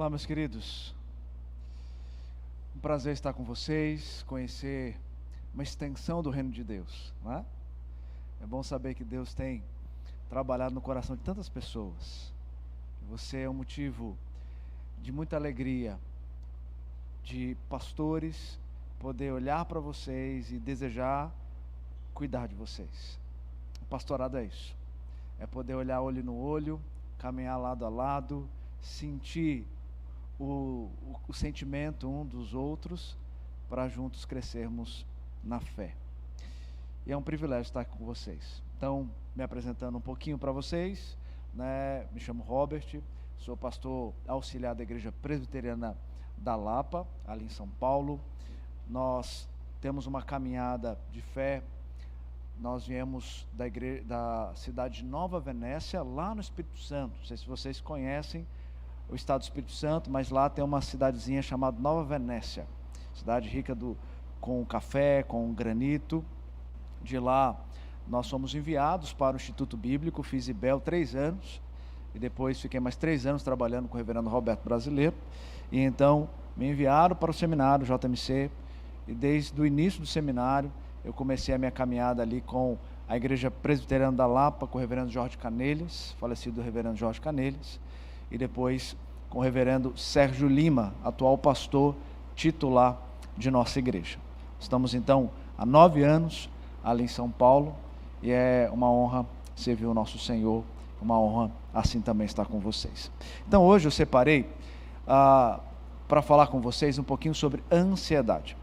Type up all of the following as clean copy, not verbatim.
Olá, meus queridos. Um prazer estar com vocês, conhecer uma extensão do reino de Deus, não é? É bom saber que Deus tem trabalhado no coração de tantas pessoas. Você é um motivo de muita alegria, de pastores poder olhar para vocês e desejar cuidar de vocês. O pastorado é isso, é poder olhar olho no olho, caminhar lado a lado, sentir o sentimento um dos outros, para juntos crescermos na fé. E é um privilégio estar com vocês. Então, me apresentando um pouquinho para vocês, né? Me chamo Robert, sou pastor auxiliar da Igreja Presbiteriana da Lapa, ali em São Paulo. Nós temos uma caminhada de fé. Nós viemos da cidade de Nova Venécia, lá no Espírito Santo. Não sei se vocês conhecem o estado do Espírito Santo, mas lá tem uma cidadezinha chamada Nova Venécia, cidade rica com café, com granito. De lá nós fomos enviados para o Instituto Bíblico, fiz IBEL 3 anos, e depois fiquei mais 3 anos trabalhando com o reverendo Roberto Brasileiro, e então me enviaram para o seminário JMC, e desde o início do seminário eu comecei a minha caminhada ali com a Igreja Presbiteriana da Lapa, com o reverendo Jorge Canelhas, falecido reverendo Jorge Canelhas, e depois com o reverendo Sérgio Lima, atual pastor titular de nossa igreja. Estamos então há 9 anos ali em São Paulo, e é uma honra servir o nosso Senhor, uma honra assim também estar com vocês. Então hoje eu separei para falar com vocês um pouquinho sobre ansiedade.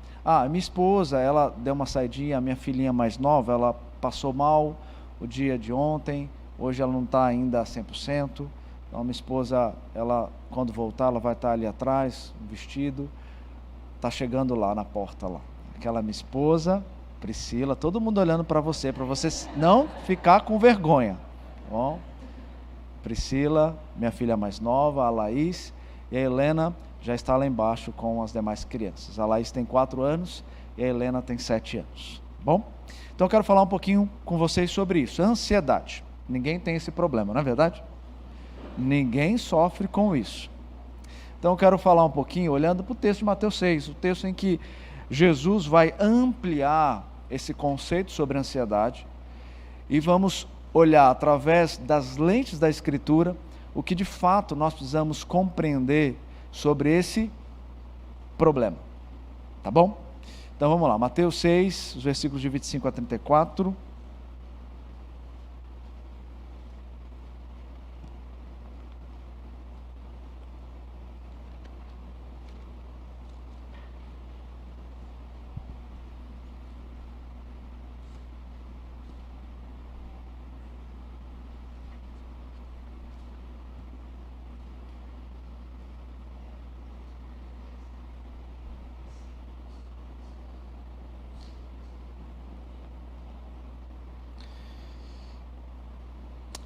Minha esposa, ela deu uma saidinha, a minha filhinha mais nova, ela passou mal o dia de ontem, hoje ela não está ainda a 100%, então minha esposa, ela, quando voltar, ela vai estar ali atrás, vestido, está chegando lá na porta lá. Aquela minha esposa, Priscila, todo mundo olhando para você não ficar com vergonha. Bom, Priscila, minha filha mais nova, a Laís, e a Helena já está lá embaixo com as demais crianças. A Laís tem 4 anos e a Helena tem 7 anos. Bom, então eu quero falar um pouquinho com vocês sobre isso, ansiedade. Ninguém tem esse problema, não é verdade? Ninguém sofre com isso. Então eu quero falar um pouquinho, olhando para o texto de Mateus 6, o texto em que Jesus vai ampliar esse conceito sobre ansiedade, e vamos olhar através das lentes da Escritura o que de fato nós precisamos compreender sobre esse problema, tá bom? Então vamos lá, Mateus 6, os versículos de 25 a 34.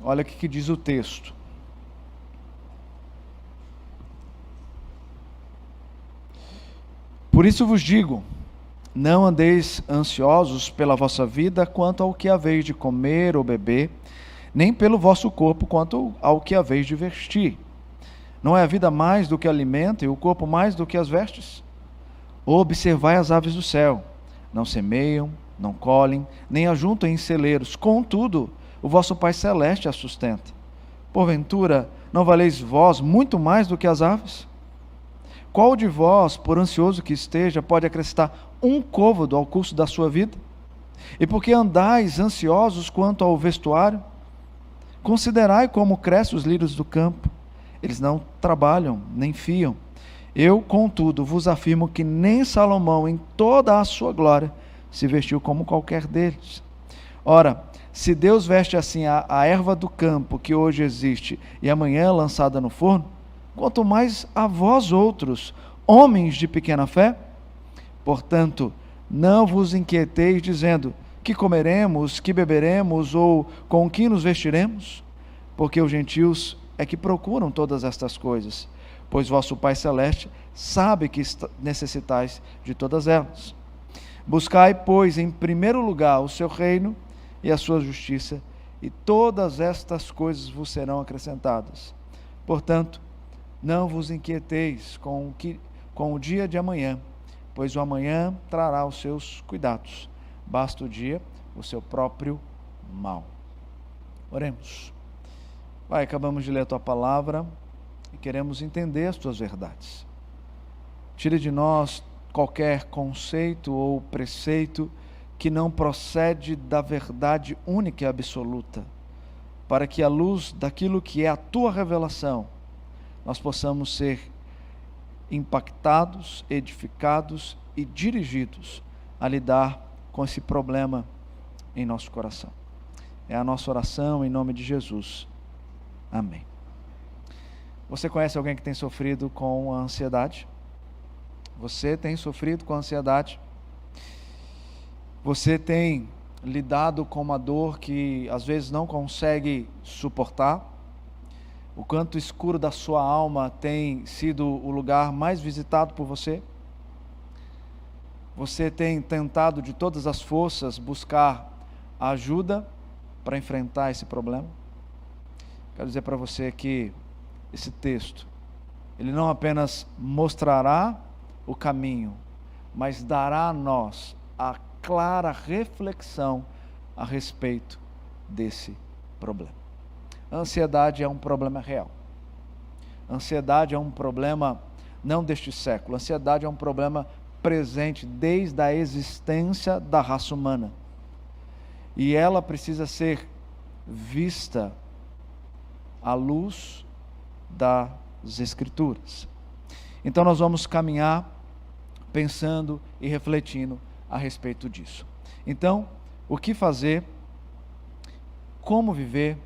Olha o que diz o texto. Por isso vos digo, não andeis ansiosos pela vossa vida quanto ao que haveis de comer ou beber, nem pelo vosso corpo quanto ao que haveis de vestir. Não é a vida mais do que alimento e o corpo mais do que as vestes? Observai as aves do céu, não semeiam, não colhem, nem ajuntam em celeiros, contudo, o vosso Pai Celeste a sustenta. Porventura, não valeis vós muito mais do que as aves? Qual de vós, por ansioso que esteja, pode acrescentar um côvado ao curso da sua vida? E por que andais ansiosos quanto ao vestuário? Considerai como crescem os lírios do campo. Eles não trabalham, nem fiam. Eu, contudo, vos afirmo que nem Salomão, em toda a sua glória, se vestiu como qualquer deles. Ora, se Deus veste assim a erva do campo, que hoje existe, e amanhã é lançada no forno, quanto mais a vós outros, homens de pequena fé? Portanto, não vos inquieteis dizendo, que comeremos, que beberemos, ou com que nos vestiremos? Porque os gentios é que procuram todas estas coisas, pois vosso Pai Celeste sabe que necessitais de todas elas. Buscai, pois, em primeiro lugar o seu reino e a sua justiça, e todas estas coisas vos serão acrescentadas. Portanto, Não vos inquieteis com o dia de amanhã, pois o amanhã trará os seus cuidados. Basta o dia o seu próprio mal. Oremos. Pai, acabamos de ler a Tua palavra e queremos entender as Tuas verdades. Tire de nós qualquer conceito ou preceito que não procede da verdade única e absoluta, para que à luz daquilo que é a Tua revelação, nós possamos ser impactados, edificados e dirigidos a lidar com esse problema em nosso coração. É a nossa oração em nome de Jesus. Amém. Você conhece alguém que tem sofrido com a ansiedade? Você tem sofrido com a ansiedade? Você tem lidado com uma dor que às vezes não consegue suportar? O canto escuro da sua alma tem sido o lugar mais visitado por você? Você tem tentado de todas as forças buscar ajuda para enfrentar esse problema? Quero dizer para você que esse texto, ele não apenas mostrará o caminho, mas dará a nós a clara reflexão a respeito desse problema. A ansiedade é um problema real. A ansiedade é um problema não deste século. A ansiedade é um problema presente desde a existência da raça humana. E ela precisa ser vista à luz das Escrituras. Então nós vamos caminhar pensando e refletindo a respeito disso. Então, o que fazer? Como viver?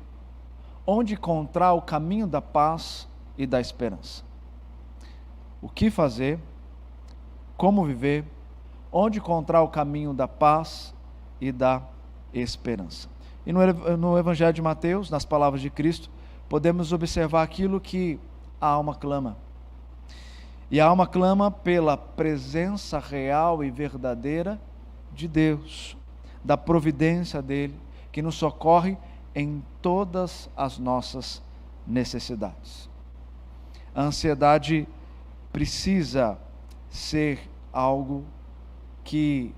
Onde encontrar o caminho da paz e da esperança? O que fazer? Como viver? Onde encontrar o caminho da paz e da esperança? E no Evangelho de Mateus, nas palavras de Cristo, podemos observar aquilo que a alma clama. E a alma clama pela presença real e verdadeira de Deus, da providência dEle, que nos socorre em todas as nossas necessidades. A ansiedade precisa ser algo que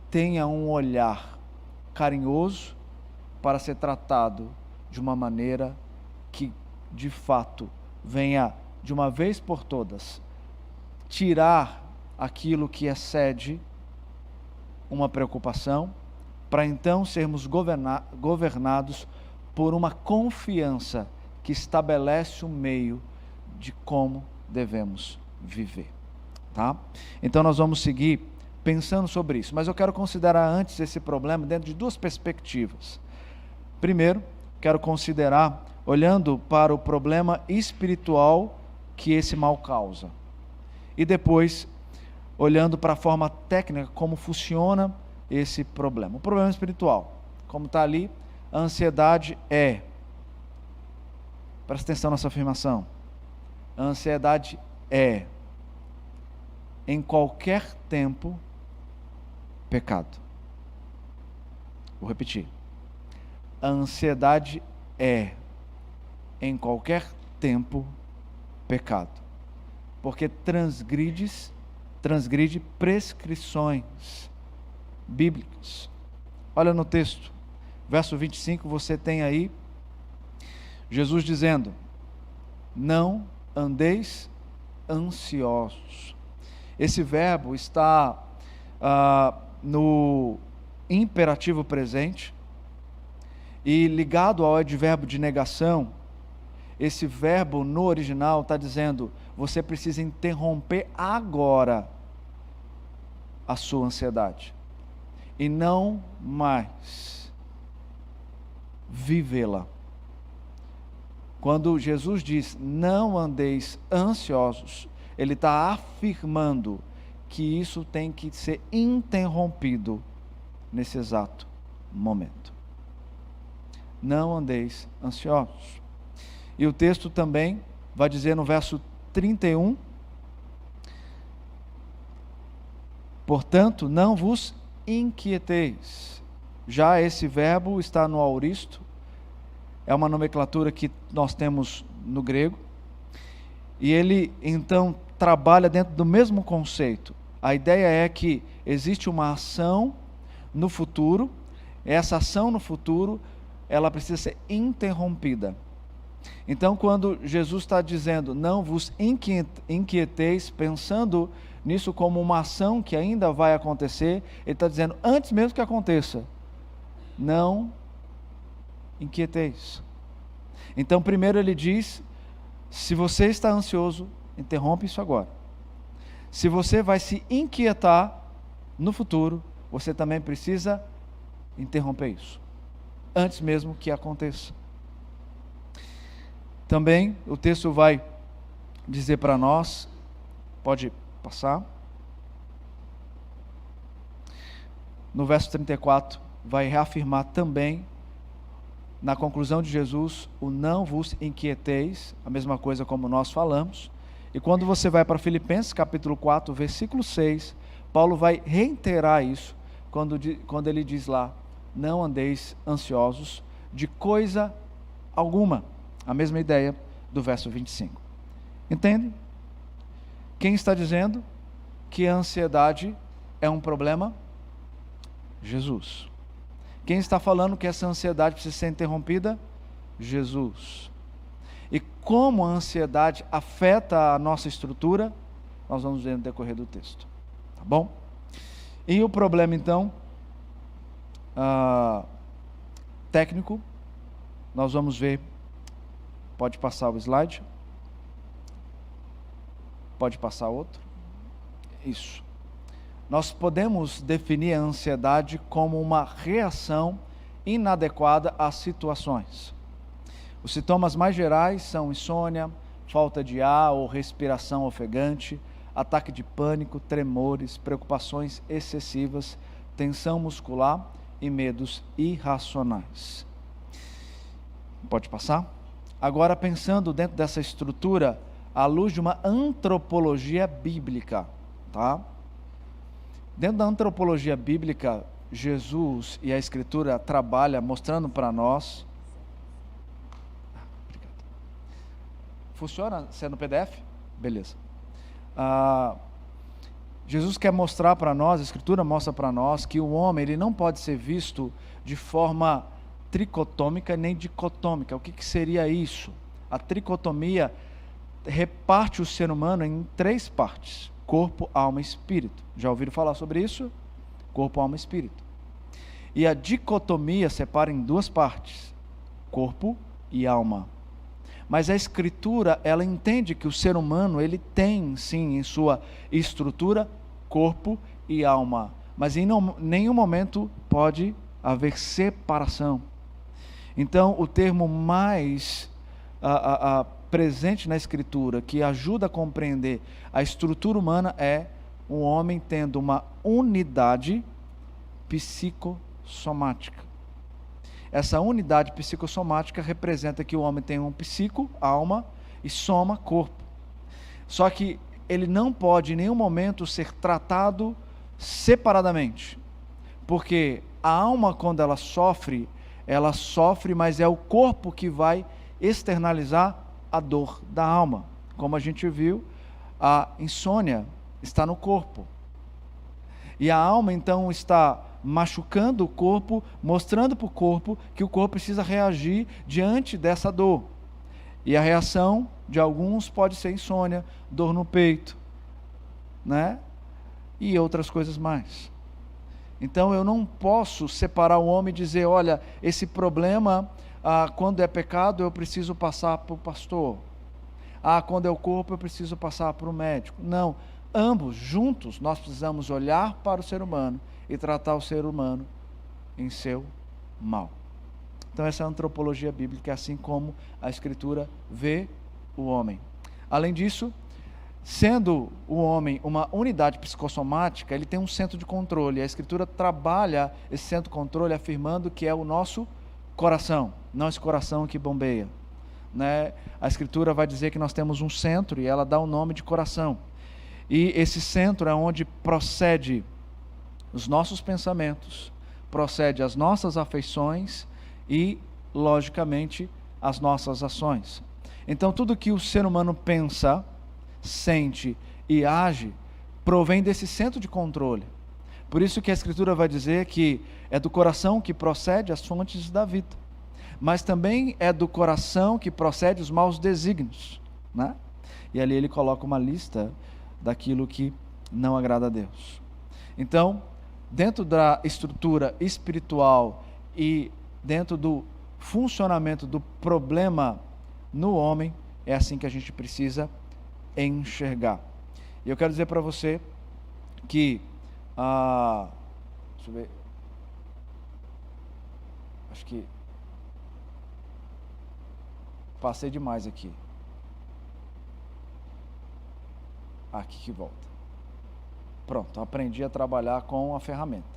tenha um olhar carinhoso para ser tratado de uma maneira que, de fato, venha, de uma vez por todas, tirar aquilo que excede uma preocupação, para então sermos governados por uma confiança que estabelece o meio de como devemos viver. Tá? Então nós vamos seguir pensando sobre isso, mas eu quero considerar antes esse problema dentro de duas perspectivas. Primeiro, quero considerar olhando para o problema espiritual que esse mal causa. E depois, olhando para a forma técnica, como funciona esse problema. O problema espiritual, como está ali, a ansiedade é, presta atenção nessa afirmação, a ansiedade é, em qualquer tempo, pecado. Vou repetir. A ansiedade é, em qualquer tempo, pecado. Porque transgride prescrições bíblicas. Olha no texto, verso 25, você tem aí Jesus dizendo: não andeis ansiosos. Esse verbo está no imperativo presente e ligado ao advérbio de negação. Esse verbo no original está dizendo: você precisa interromper agora a sua ansiedade e não mais vivê-la. Quando Jesus diz não andeis ansiosos, Ele está afirmando que isso tem que ser interrompido nesse exato momento. Não andeis ansiosos. E o texto também vai dizer no verso 31, portanto, não vos inquieteis. Já esse verbo está no auristo, é uma nomenclatura que nós temos no grego, E ele então trabalha dentro do mesmo conceito. A ideia é que existe uma ação no futuro, essa ação no futuro, ela precisa ser interrompida. Então, quando Jesus está dizendo, não vos inquieteis, pensando nisso como uma ação que ainda vai acontecer, ele está dizendo, antes mesmo que aconteça, não inquieteis. Então, primeiro ele diz, se você está ansioso, interrompe isso agora. Se você vai se inquietar no futuro, você também precisa interromper isso, antes mesmo que aconteça. Também o texto vai dizer para nós, pode passar, no verso 34, vai reafirmar também, na conclusão de Jesus, o não vos inquieteis, a mesma coisa como nós falamos. E quando você vai para Filipenses capítulo 4, versículo 6, Paulo vai reiterar isso, quando ele diz lá, não andeis ansiosos de coisa alguma. A mesma ideia do verso 25. Entende? Quem está dizendo que a ansiedade é um problema? Jesus. Quem está falando que essa ansiedade precisa ser interrompida? Jesus. E como a ansiedade afeta a nossa estrutura, nós vamos ver no decorrer do texto. Tá bom? E o problema então, técnico, nós vamos ver. Pode passar o slide. Pode passar outro. Isso. Nós podemos definir a ansiedade como uma reação inadequada às situações. Os sintomas mais gerais são insônia, falta de ar ou respiração ofegante, ataque de pânico, tremores, preocupações excessivas, tensão muscular e medos irracionais. Pode passar? Agora, pensando dentro dessa estrutura, à luz de uma antropologia bíblica, tá? Dentro da antropologia bíblica, Jesus e a Escritura trabalham mostrando para nós. Obrigado. Funciona? Se é no PDF? Beleza. Jesus quer mostrar para nós, a Escritura mostra para nós que o homem ele não pode ser visto de forma tricotômica nem dicotômica. O que seria isso? A tricotomia reparte o ser humano em 3 partes: corpo, alma e espírito. Já ouviram falar sobre isso? Corpo, alma e espírito. E a dicotomia separa em 2 partes: corpo e alma. Mas a Escritura, ela entende que o ser humano, ele tem sim em sua estrutura, corpo e alma. Mas em nenhum momento pode haver separação. Então, o termo mais presente na Escritura, que ajuda a compreender a estrutura humana, é um homem tendo uma unidade psicossomática. Essa unidade psicossomática representa que o homem tem um psico, alma, e soma, corpo. Só que ele não pode em nenhum momento ser tratado separadamente. Porque a alma, quando ela sofre, mas é o corpo que vai externalizar a dor da alma. Como a gente viu, a insônia está no corpo. E a alma então está machucando o corpo, mostrando para o corpo que o corpo precisa reagir diante dessa dor. E a reação de alguns pode ser insônia, dor no peito, né? E outras coisas mais. Então eu não posso separar o homem e dizer, olha, esse problema, quando é pecado eu preciso passar para o pastor. Quando é o corpo eu preciso passar para o médico. Não, ambos juntos nós precisamos olhar para o ser humano e tratar o ser humano em seu mal. Então essa é a antropologia bíblica, assim como a Escritura vê o homem. Além disso, sendo o homem uma unidade psicossomática, ele tem um centro de controle. A Escritura trabalha esse centro de controle afirmando que é o nosso coração, não esse coração que bombeia, né? A Escritura vai dizer que nós temos um centro e ela dá o nome de coração. E esse centro é onde procede os nossos pensamentos, procede as nossas afeições e, logicamente, as nossas ações. Então, tudo que o ser humano pensa sente e age provém desse centro de controle. Por isso que a Escritura vai dizer que é do coração que procede as fontes da vida, mas também é do coração que procede os maus desígnios, né? E ali ele coloca uma lista daquilo que não agrada a Deus. Então, dentro da estrutura espiritual e dentro do funcionamento do problema no homem, é assim que a gente precisa enxergar. E eu quero dizer para você que, deixa eu ver, acho que passei demais aqui. Aqui que volta. Pronto, aprendi a trabalhar com a ferramenta.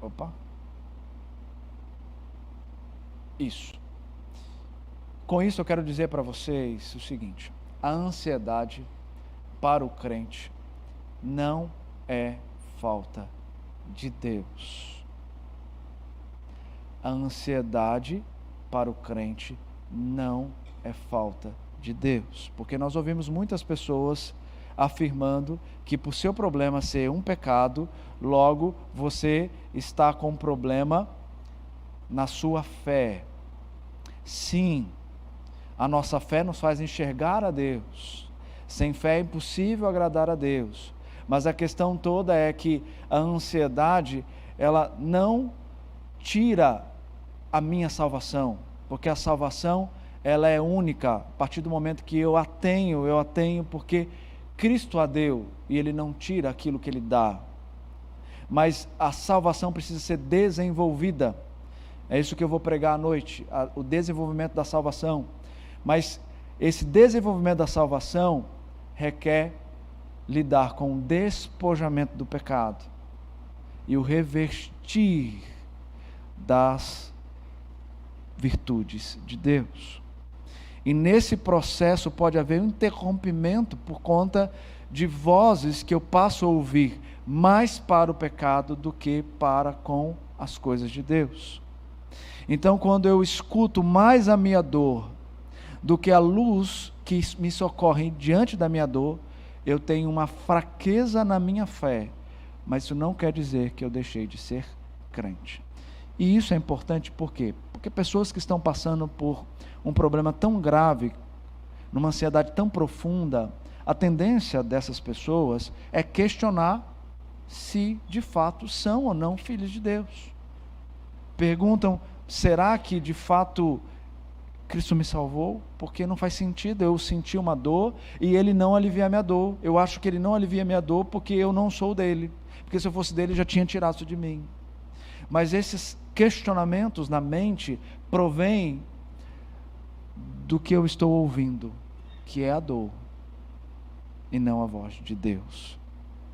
Opa. Isso. Com isso eu quero dizer para vocês o seguinte: a ansiedade para o crente não é falta de Deus. A ansiedade para o crente não é falta de Deus, porque nós ouvimos muitas pessoas afirmando que por seu problema ser um pecado, logo você está com um problema na sua fé. Sim, a nossa fé nos faz enxergar a Deus. Sem fé é impossível agradar a Deus. Mas a questão toda é que a ansiedade, ela não tira a minha salvação, porque a salvação, ela é única. A partir do momento que eu a tenho porque Cristo a deu, e Ele não tira aquilo que Ele dá. Mas a salvação precisa ser desenvolvida. É isso que eu vou pregar à noite, o desenvolvimento da salvação. Mas esse desenvolvimento da salvação requer lidar com o despojamento do pecado e o revestir das virtudes de Deus. E nesse processo pode haver um interrompimento por conta de vozes que eu passo a ouvir mais para o pecado do que para com as coisas de Deus. Então, quando eu escuto mais a minha dor do que a luz que me socorre diante da minha dor, eu tenho uma fraqueza na minha fé, mas isso não quer dizer que eu deixei de ser crente. E isso é importante por quê? Porque pessoas que estão passando por um problema tão grave, numa ansiedade tão profunda, a tendência dessas pessoas é questionar se de fato são ou não filhos de Deus. Perguntam: será que de fato Cristo me salvou? Porque não faz sentido eu sentir uma dor e Ele não aliviar minha dor. Eu acho que Ele não alivia minha dor porque eu não sou dele. Porque se eu fosse dele, Ele já tinha tirado isso de mim. Mas esses questionamentos na mente provêm do que eu estou ouvindo, que é a dor, e não a voz de Deus.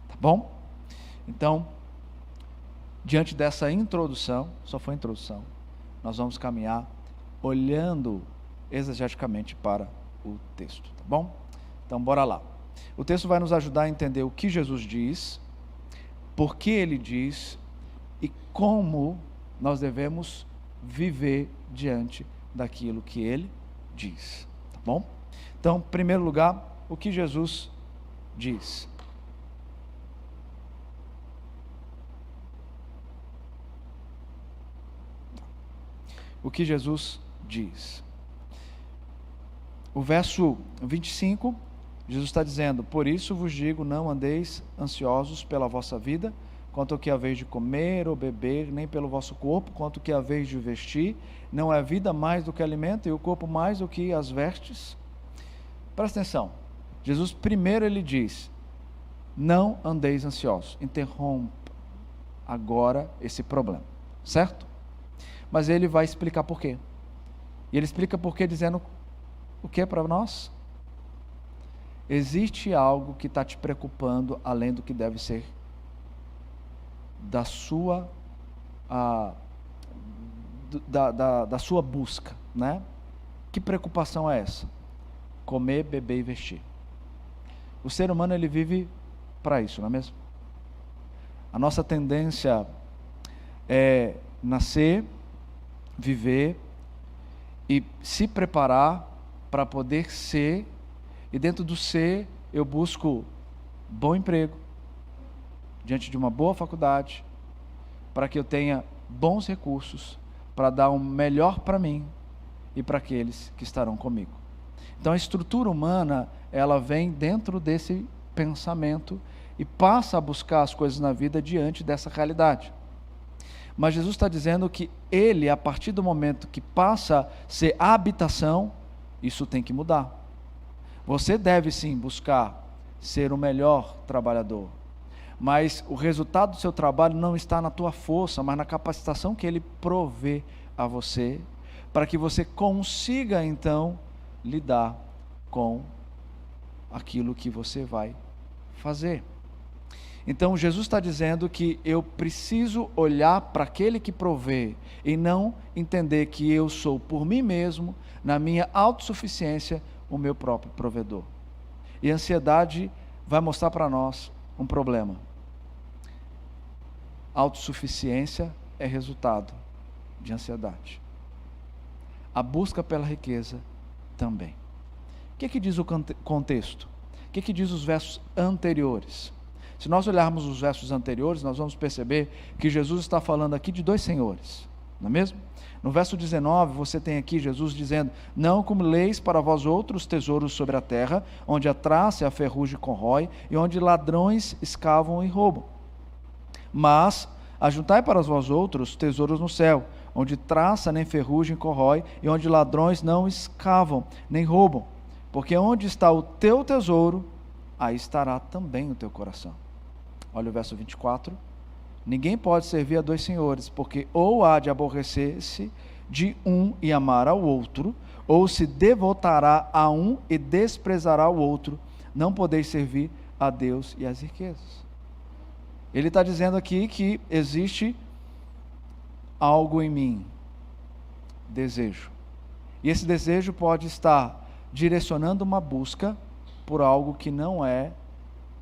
Tá bom? Então, diante dessa introdução, só foi introdução, nós vamos caminhar olhando exegeticamente para o texto, tá bom? Então, bora lá. O texto vai nos ajudar a entender o que Jesus diz, por que Ele diz e como nós devemos viver diante daquilo que Ele diz, tá bom? Então, em primeiro lugar, o que Jesus diz. O que Jesus diz. O verso 25, Jesus está dizendo: por isso vos digo, não andeis ansiosos pela vossa vida, quanto ao que haveis de comer ou beber, nem pelo vosso corpo, quanto ao que haveis de vestir. Não é a vida mais do que alimento, e o corpo mais do que as vestes? Presta atenção. Jesus primeiro ele diz: não andeis ansiosos. Interrompa agora esse problema, certo? Mas ele vai explicar por quê. E ele explica por quê dizendo o que para nós? Existe algo que está te preocupando além do que deve ser da sua da sua busca, né? Que preocupação é essa? Comer, beber e vestir. O ser humano ele vive para isso, não é mesmo? A nossa tendência é nascer, viver e se preparar para poder ser E dentro do ser, eu busco bom emprego, diante de uma boa faculdade, para que eu tenha bons recursos, para dar o melhor para mim e para aqueles que estarão comigo. Então a estrutura humana, ela vem dentro desse pensamento e passa a buscar as coisas na vida diante dessa realidade. Mas Jesus está dizendo que ele, a partir do momento que passa a ser a habitação, isso tem que mudar. Você deve sim buscar ser o melhor trabalhador, mas o resultado do seu trabalho não está na tua força, mas na capacitação que ele provê a você, para que você consiga então lidar com aquilo que você vai fazer. Então Jesus está dizendo que eu preciso olhar para aquele que provê e não entender que eu sou por mim mesmo, na minha autossuficiência, o meu próprio provedor. E a ansiedade vai mostrar para nós um problema. Autossuficiência é resultado de ansiedade. A busca pela riqueza também. O que diz o contexto? O que diz os versos anteriores? Se nós olharmos os versos anteriores, nós vamos perceber que Jesus está falando aqui de dois senhores, não é mesmo? No verso 19, você tem aqui Jesus dizendo: não acumuleis para vós outros tesouros sobre a terra, onde a traça e a ferrugem corrói, e onde ladrões escavam e roubam. Mas ajuntai para vós outros tesouros no céu, onde traça nem ferrugem corrói, e onde ladrões não escavam nem roubam. Porque onde está o teu tesouro, aí estará também o teu coração. Olha o verso 24. Ninguém pode servir a dois senhores, porque ou há de aborrecer-se de um e amar ao outro, ou se devotará a um e desprezará o outro. Não podeis servir a Deus e às riquezas. Ele está dizendo aqui que existe algo em mim, desejo. E esse desejo pode estar direcionando uma busca por algo que não é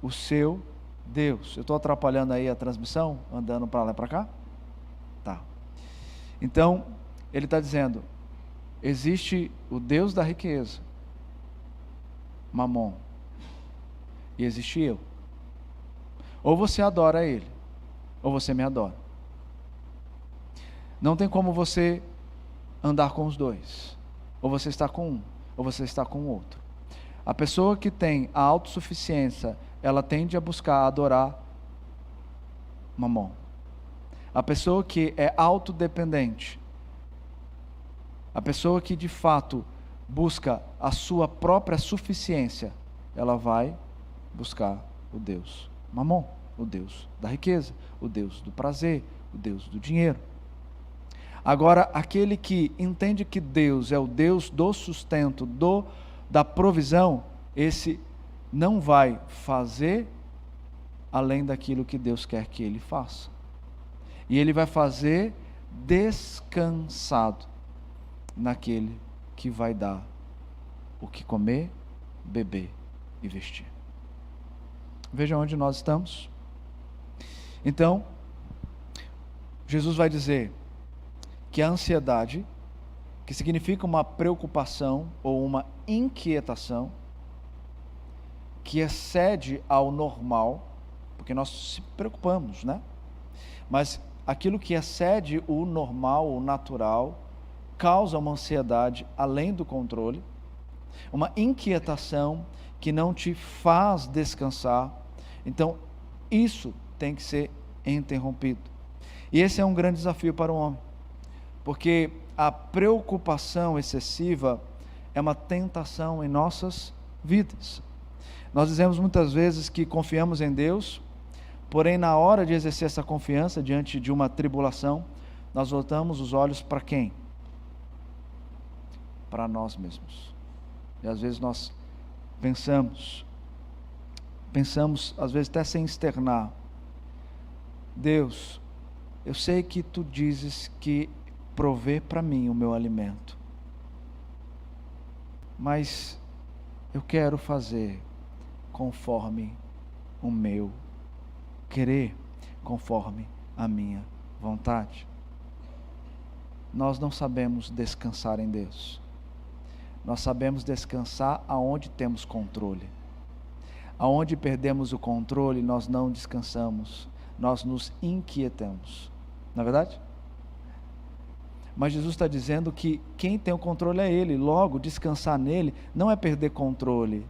o seu Deus. Eu estou atrapalhando aí a transmissão, andando para lá e para cá? Tá. Então, ele está dizendo, existe o Deus da riqueza, Mamon, e existe eu. Ou você adora ele, ou você me adora. Não tem como você andar com os dois. Ou você está com um, ou você está com o outro. A pessoa que tem a autossuficiência, ela tende a buscar adorar Mamon. A pessoa que é autodependente, a pessoa que de fato busca a sua própria suficiência, ela vai buscar o Deus Mamon, o Deus da riqueza, o Deus do prazer, o Deus do dinheiro. Agora, aquele que entende que Deus é o Deus do sustento, da provisão, esse não vai fazer além daquilo que Deus quer que ele faça. E ele vai fazer descansado naquele que vai dar o que comer, beber e vestir. Veja onde nós estamos. Então, Jesus vai dizer que a ansiedade, que significa uma preocupação ou uma inquietação, que excede ao normal, porque nós se preocupamos, né? Mas aquilo que excede o normal, o natural, causa uma ansiedade além do controle, uma inquietação que não te faz descansar. Então, isso tem que ser interrompido. E esse é um grande desafio para o homem, porque a preocupação excessiva é uma tentação em nossas vidas. Nós dizemos muitas vezes que confiamos em Deus, porém na hora de exercer essa confiança diante de uma tribulação, nós voltamos os olhos para quem? Para nós mesmos. E às vezes nós pensamos às vezes até sem externar: Deus, eu sei que tu dizes que provê para mim o meu alimento, mas eu quero fazer conforme o meu querer, conforme a minha vontade. Nós não sabemos descansar em Deus. nós sabemos descansar aonde temos controle. Aonde perdemos o controle, nós não descansamos, nós nos inquietamos. Não é verdade? Mas Jesus está dizendo que quem tem o controle é Ele. Logo, descansar nele não é perder controle,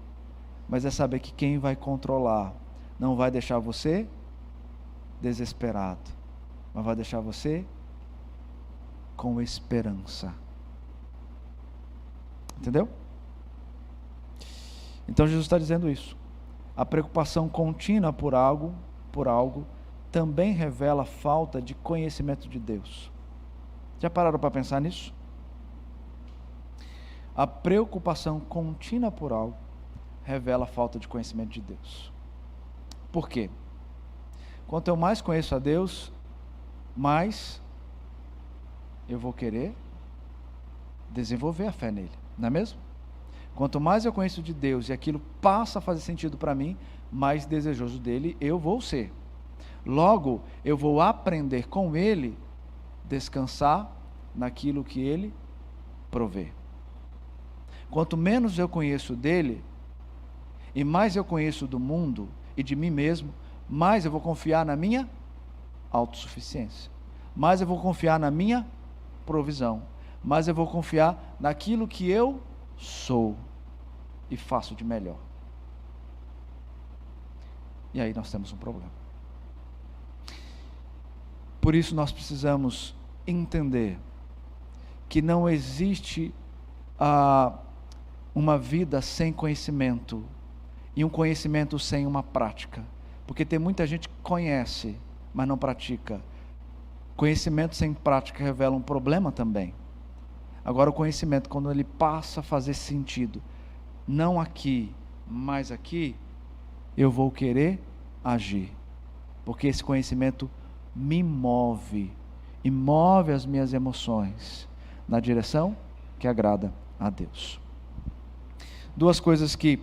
mas é saber que quem vai controlar não vai deixar você desesperado, mas vai deixar você com esperança. Entendeu? Então Jesus está dizendo isso. A preocupação contínua por algo, também revela falta de conhecimento de Deus. Já pararam para pensar nisso? A preocupação contínua por algo revela falta de conhecimento de Deus. Por quê? Quanto eu mais conheço a Deus, mais eu vou querer desenvolver a fé nele, não é mesmo? Quanto mais eu conheço de Deus e aquilo passa a fazer sentido para mim, mais desejoso dele eu vou ser. Logo, eu vou aprender com ele, descansar naquilo que ele provê. Quanto menos eu conheço dele, e mais eu conheço do mundo e de mim mesmo, mais eu vou confiar na minha autossuficiência, mais eu vou confiar na minha provisão, mais eu vou confiar naquilo que eu sou e faço de melhor. E aí nós temos um problema. Por isso nós precisamos entender que não existe uma vida sem conhecimento e um conhecimento sem uma prática, porque tem muita gente que conhece, mas não pratica. Conhecimento sem prática revela um problema também. Agora o conhecimento, quando ele passa a fazer sentido, não aqui, mas aqui, eu vou querer agir, porque esse conhecimento me move, e move as minhas emoções, na direção que agrada a Deus. Duas coisas que,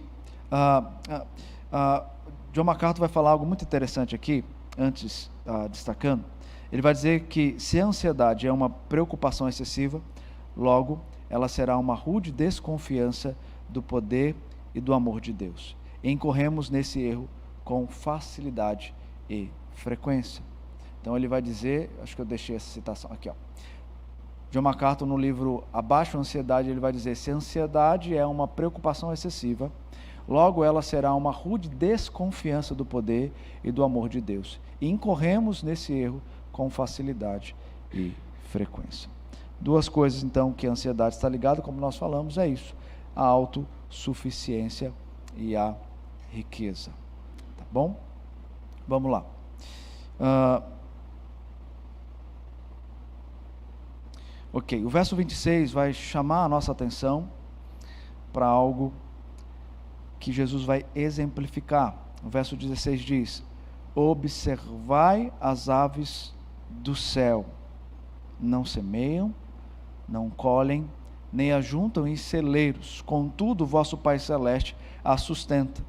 John MacArthur vai falar algo muito interessante aqui, antes, destacando. Ele vai dizer que se a ansiedade é uma preocupação excessiva, logo, ela será uma rude desconfiança do poder e do amor de Deus. E incorremos nesse erro com facilidade e frequência. Então ele vai dizer, acho que eu deixei essa citação aqui, John MacArthur, no livro Abaixo a Ansiedade, ele vai dizer: se a ansiedade é uma preocupação excessiva, logo ela será uma rude desconfiança do poder e do amor de Deus. E incorremos nesse erro com facilidade e frequência. Duas coisas, então, que a ansiedade está ligada, como nós falamos, é isso: a autossuficiência e a riqueza. Tá bom? Vamos lá. Ok, o verso 26 vai chamar a nossa atenção para algo que Jesus vai exemplificar. O verso 16 diz: observai as aves do céu, não semeiam, não colhem, nem ajuntam em celeiros, contudo vosso Pai Celeste a sustenta.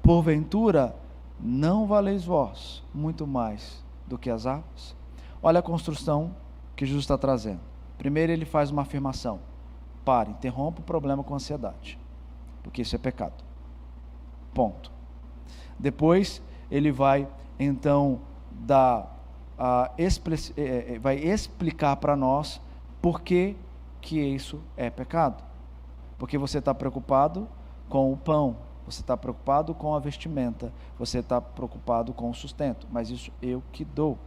Porventura não valeis vós muito mais do que as aves? Olha a construção que Jesus está trazendo. Primeiro ele faz uma afirmação: pare, interrompa o problema com ansiedade, porque isso é pecado. Ponto. Depois ele vai então vai explicar para nós por que isso é pecado. Porque você está preocupado com o pão, você está preocupado com a vestimenta, você está preocupado com o sustento, mas isso eu que dou.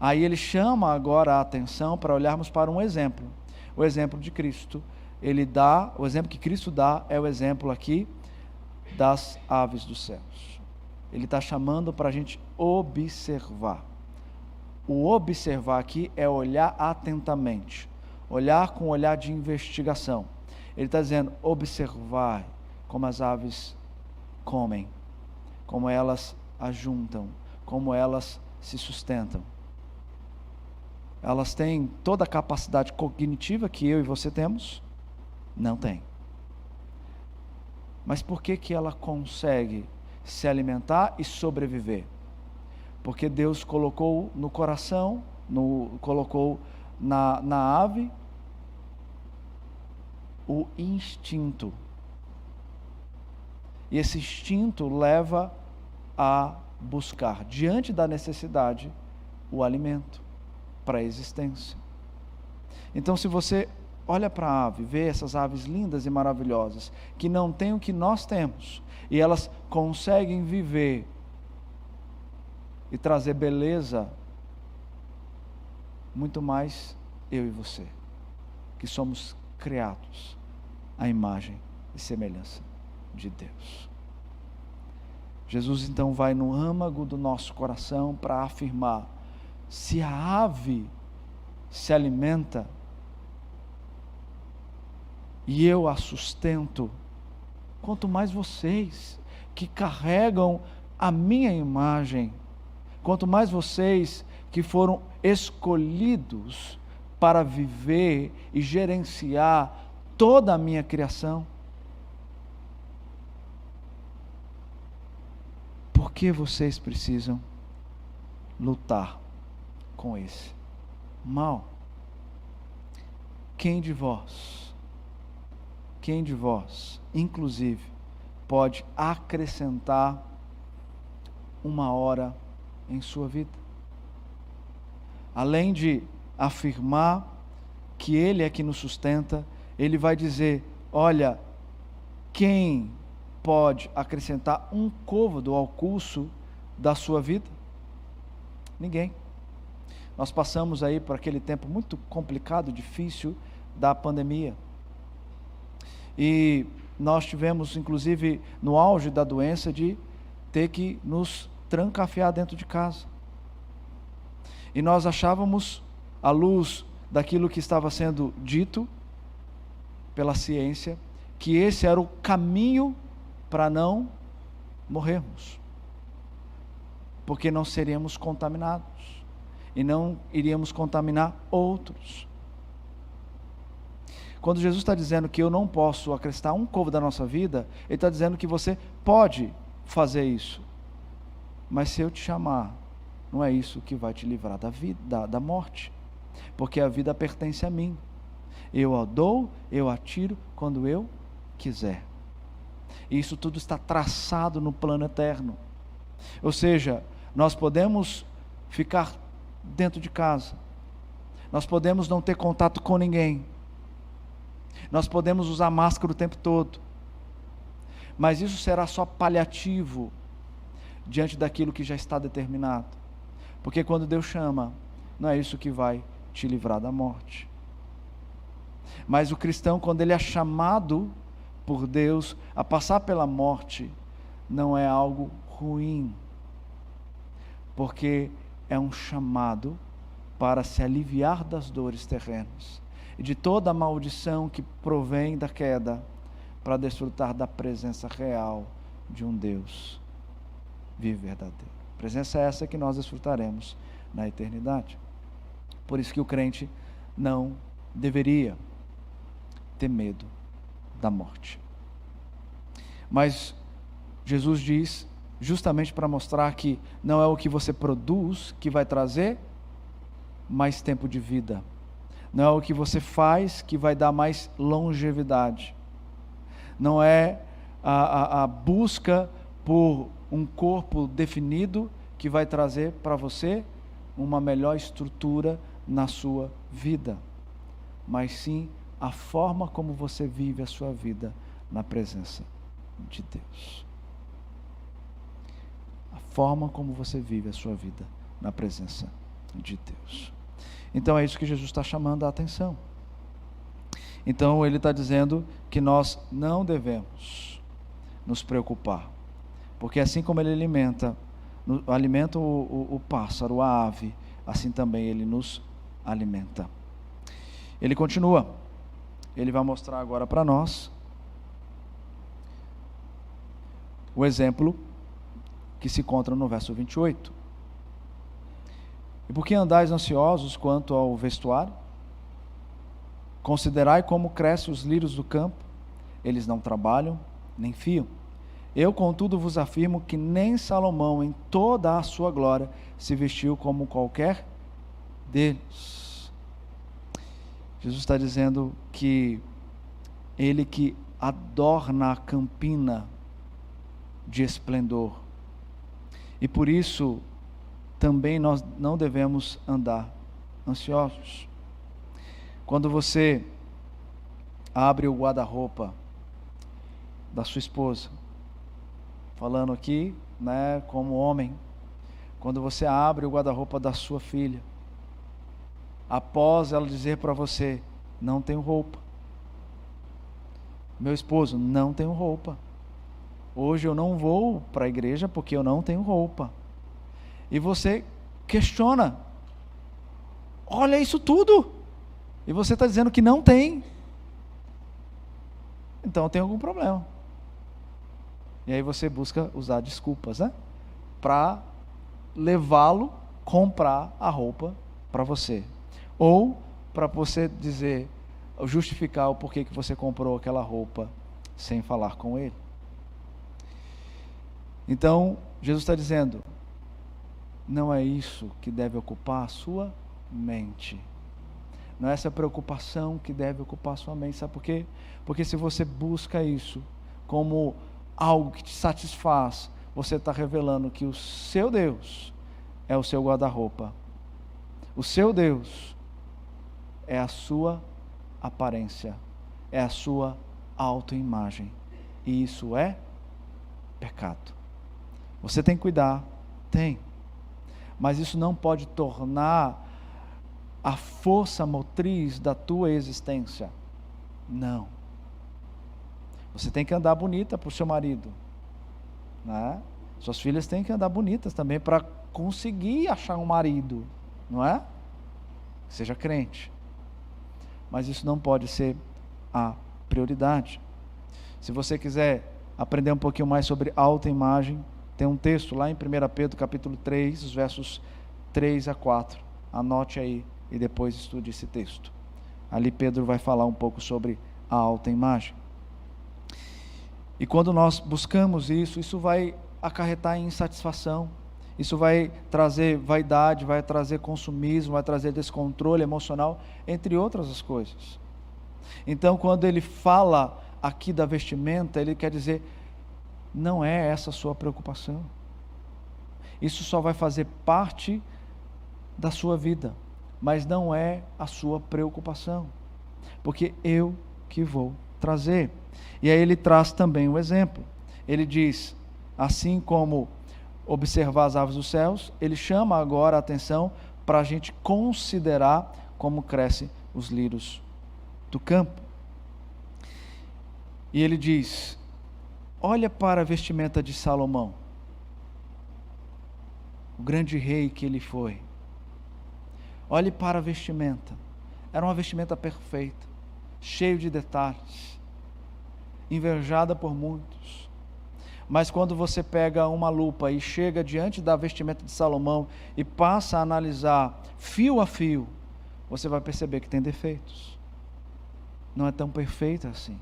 Aí ele chama agora a atenção para olharmos para um exemplo, o exemplo de Cristo. O exemplo que Cristo dá é o exemplo aqui das aves dos céus. Ele está chamando para a gente observar. O observar aqui é olhar atentamente, olhar com um olhar de investigação. Ele está dizendo: observar como as aves comem, como elas ajuntam, como elas se sustentam. Elas têm toda a capacidade cognitiva que eu e você temos? Não tem. Mas por que ela consegue se alimentar e sobreviver? Porque Deus colocou no coração, colocou na ave o instinto. E esse instinto leva a buscar, diante da necessidade, o alimento para a existência. Então, se você olha para a ave, vê essas aves lindas e maravilhosas, que não têm o que nós temos, e elas conseguem viver e trazer beleza, muito mais eu e você, que somos criados à imagem e semelhança de Deus. Jesus então vai no âmago do nosso coração para afirmar: se a ave se alimenta e eu a sustento, quanto mais vocês que carregam a minha imagem, quanto mais vocês que foram escolhidos para viver e gerenciar toda a minha criação. Por que vocês precisam lutar com esse mal? Quem de vós, inclusive, pode acrescentar uma hora em sua vida? Além de afirmar que Ele é que nos sustenta, Ele vai dizer: olha, quem pode acrescentar um côvado ao curso da sua vida? Ninguém. Nós passamos aí por aquele tempo muito complicado, difícil da pandemia. E nós tivemos, inclusive, no auge da doença, de ter que nos trancafiar dentro de casa. E nós achávamos, à luz daquilo que estava sendo dito pela ciência, que esse era o caminho para não morrermos, porque não seríamos contaminados e não iríamos contaminar outros. Quando Jesus está dizendo que eu não posso acrescentar um côvado da nossa vida, Ele está dizendo que você pode fazer isso, mas se eu te chamar, não é isso que vai te livrar da vida, da morte, porque a vida pertence a mim. Eu a dou, eu a tiro quando eu quiser. E isso tudo está traçado no plano eterno. Ou seja, nós podemos ficar dentro de casa, nós podemos não ter contato com ninguém, nós podemos usar máscara o tempo todo, mas isso será só paliativo diante daquilo que já está determinado, porque quando Deus chama, não é isso que vai te livrar da morte. Mas o cristão, quando ele é chamado por Deus a passar pela morte, não é algo ruim, porque é um chamado para se aliviar das dores terrenas e de toda a maldição que provém da queda, para desfrutar da presença real de um Deus vivo e verdadeiro. Presença essa que nós desfrutaremos na eternidade. Por isso que o crente não deveria ter medo da morte. Mas Jesus diz, justamente para mostrar que não é o que você produz que vai trazer mais tempo de vida, não é o que você faz que vai dar mais longevidade, não é a busca por um corpo definido que vai trazer para você uma melhor estrutura na sua vida, mas sim a forma como você vive a sua vida na presença de Deus. A forma como você vive a sua vida na presença de Deus. Então é isso que Jesus está chamando a atenção. Então Ele está dizendo que nós não devemos nos preocupar, porque assim como Ele alimenta o pássaro, a ave, assim também Ele nos alimenta. Ele continua, Ele vai mostrar agora para nós o exemplo que se encontra no verso 28. E por que andais ansiosos quanto ao vestuário? Considerai como crescem os lírios do campo, eles não trabalham, nem fiam. Eu, contudo, vos afirmo que nem Salomão, em toda a sua glória, se vestiu como qualquer deles. Jesus está dizendo que Ele que adorna a campina de esplendor. E por isso, também nós não devemos andar ansiosos. Quando você abre o guarda-roupa da sua esposa, falando aqui, né, como homem, quando você abre o guarda-roupa da sua filha, após ela dizer para você, não tenho roupa. Meu esposo, não tenho roupa. Hoje eu não vou para a igreja porque eu não tenho roupa. E você questiona, olha isso tudo, e você está dizendo que não tem. Então tem algum problema. E aí você busca usar desculpas, né? Para levá-lo comprar a roupa para você. Ou para você dizer, justificar o porquê que você comprou aquela roupa sem falar com ele. Então, Jesus está dizendo, não é isso que deve ocupar a sua mente. Não é essa preocupação que deve ocupar a sua mente. Sabe por quê? Porque se você busca isso como algo que te satisfaz, você está revelando que o seu Deus é o seu guarda-roupa. O seu Deus é a sua aparência, é a sua autoimagem. E isso é pecado. Você tem que cuidar? Tem. Mas isso não pode tornar a força motriz da tua existência. Não. Você tem que andar bonita para o seu marido, né? Suas filhas têm que andar bonitas também para conseguir achar um marido, não é? Seja crente. Mas isso não pode ser a prioridade. Se você quiser aprender um pouquinho mais sobre autoimagem, tem um texto lá em 1 Pedro capítulo 3, os versos 3 a 4. Anote aí e depois estude esse texto. Ali Pedro vai falar um pouco sobre a autoimagem. E quando nós buscamos isso, isso vai acarretar em insatisfação. Isso vai trazer vaidade, vai trazer consumismo, vai trazer descontrole emocional, entre outras as coisas. Então, quando ele fala aqui da vestimenta, ele quer dizer, não é essa a sua preocupação. Isso só vai fazer parte da sua vida, mas não é a sua preocupação, porque eu que vou trazer. E aí ele traz também um exemplo. Ele diz, assim como observar as aves dos céus, ele chama agora a atenção para a gente considerar como crescem os lírios do campo. E ele diz, olha para a vestimenta de Salomão, o grande rei que ele foi. Olhe para a vestimenta, era uma vestimenta perfeita, cheia de detalhes, invejada por muitos. Mas quando você pega uma lupa e chega diante da vestimenta de Salomão e passa a analisar fio a fio, você vai perceber que tem defeitos. Não é tão perfeita assim.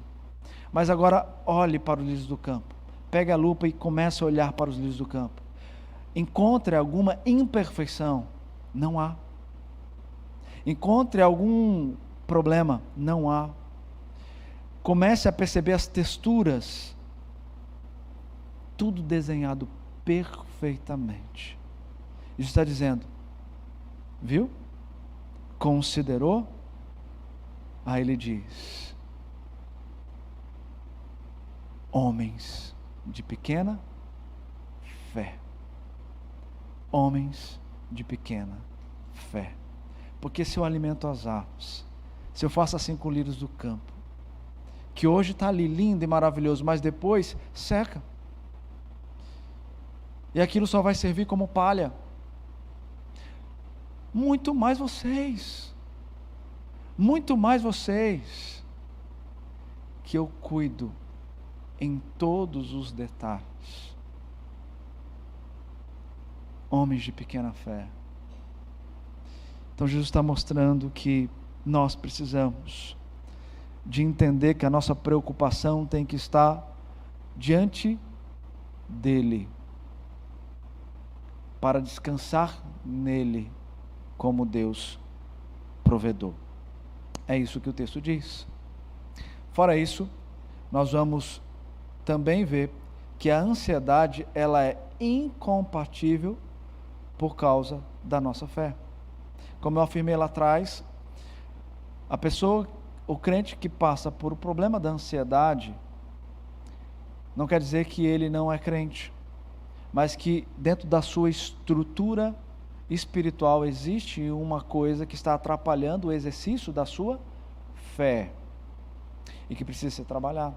Mas agora olhe para os lírios do campo. Pegue a lupa e comece a olhar para os lírios do campo. Encontre alguma imperfeição? Não há. Encontre algum problema? Não há. Comece a perceber as texturas. Tudo desenhado perfeitamente. Isso está dizendo, viu? Considerou? Aí ele diz, homens de pequena fé. Homens de pequena fé. Porque se eu alimento as aves, se eu faço assim com lírios do campo, que hoje está ali lindo e maravilhoso, mas depois seca. E aquilo só vai servir como palha. Muito mais vocês, que eu cuido em todos os detalhes. Homens de pequena fé. Então Jesus está mostrando que nós precisamos de entender que a nossa preocupação tem que estar diante dele, para descansar nele como Deus provedor. É isso que o texto diz. Fora isso, nós vamos também ver que a ansiedade, ela é incompatível por causa da nossa fé. Como eu afirmei lá atrás, a pessoa, o crente que passa por o problema da ansiedade, não quer dizer que ele não é crente, mas que dentro da sua estrutura espiritual existe uma coisa que está atrapalhando o exercício da sua fé e que precisa ser trabalhado.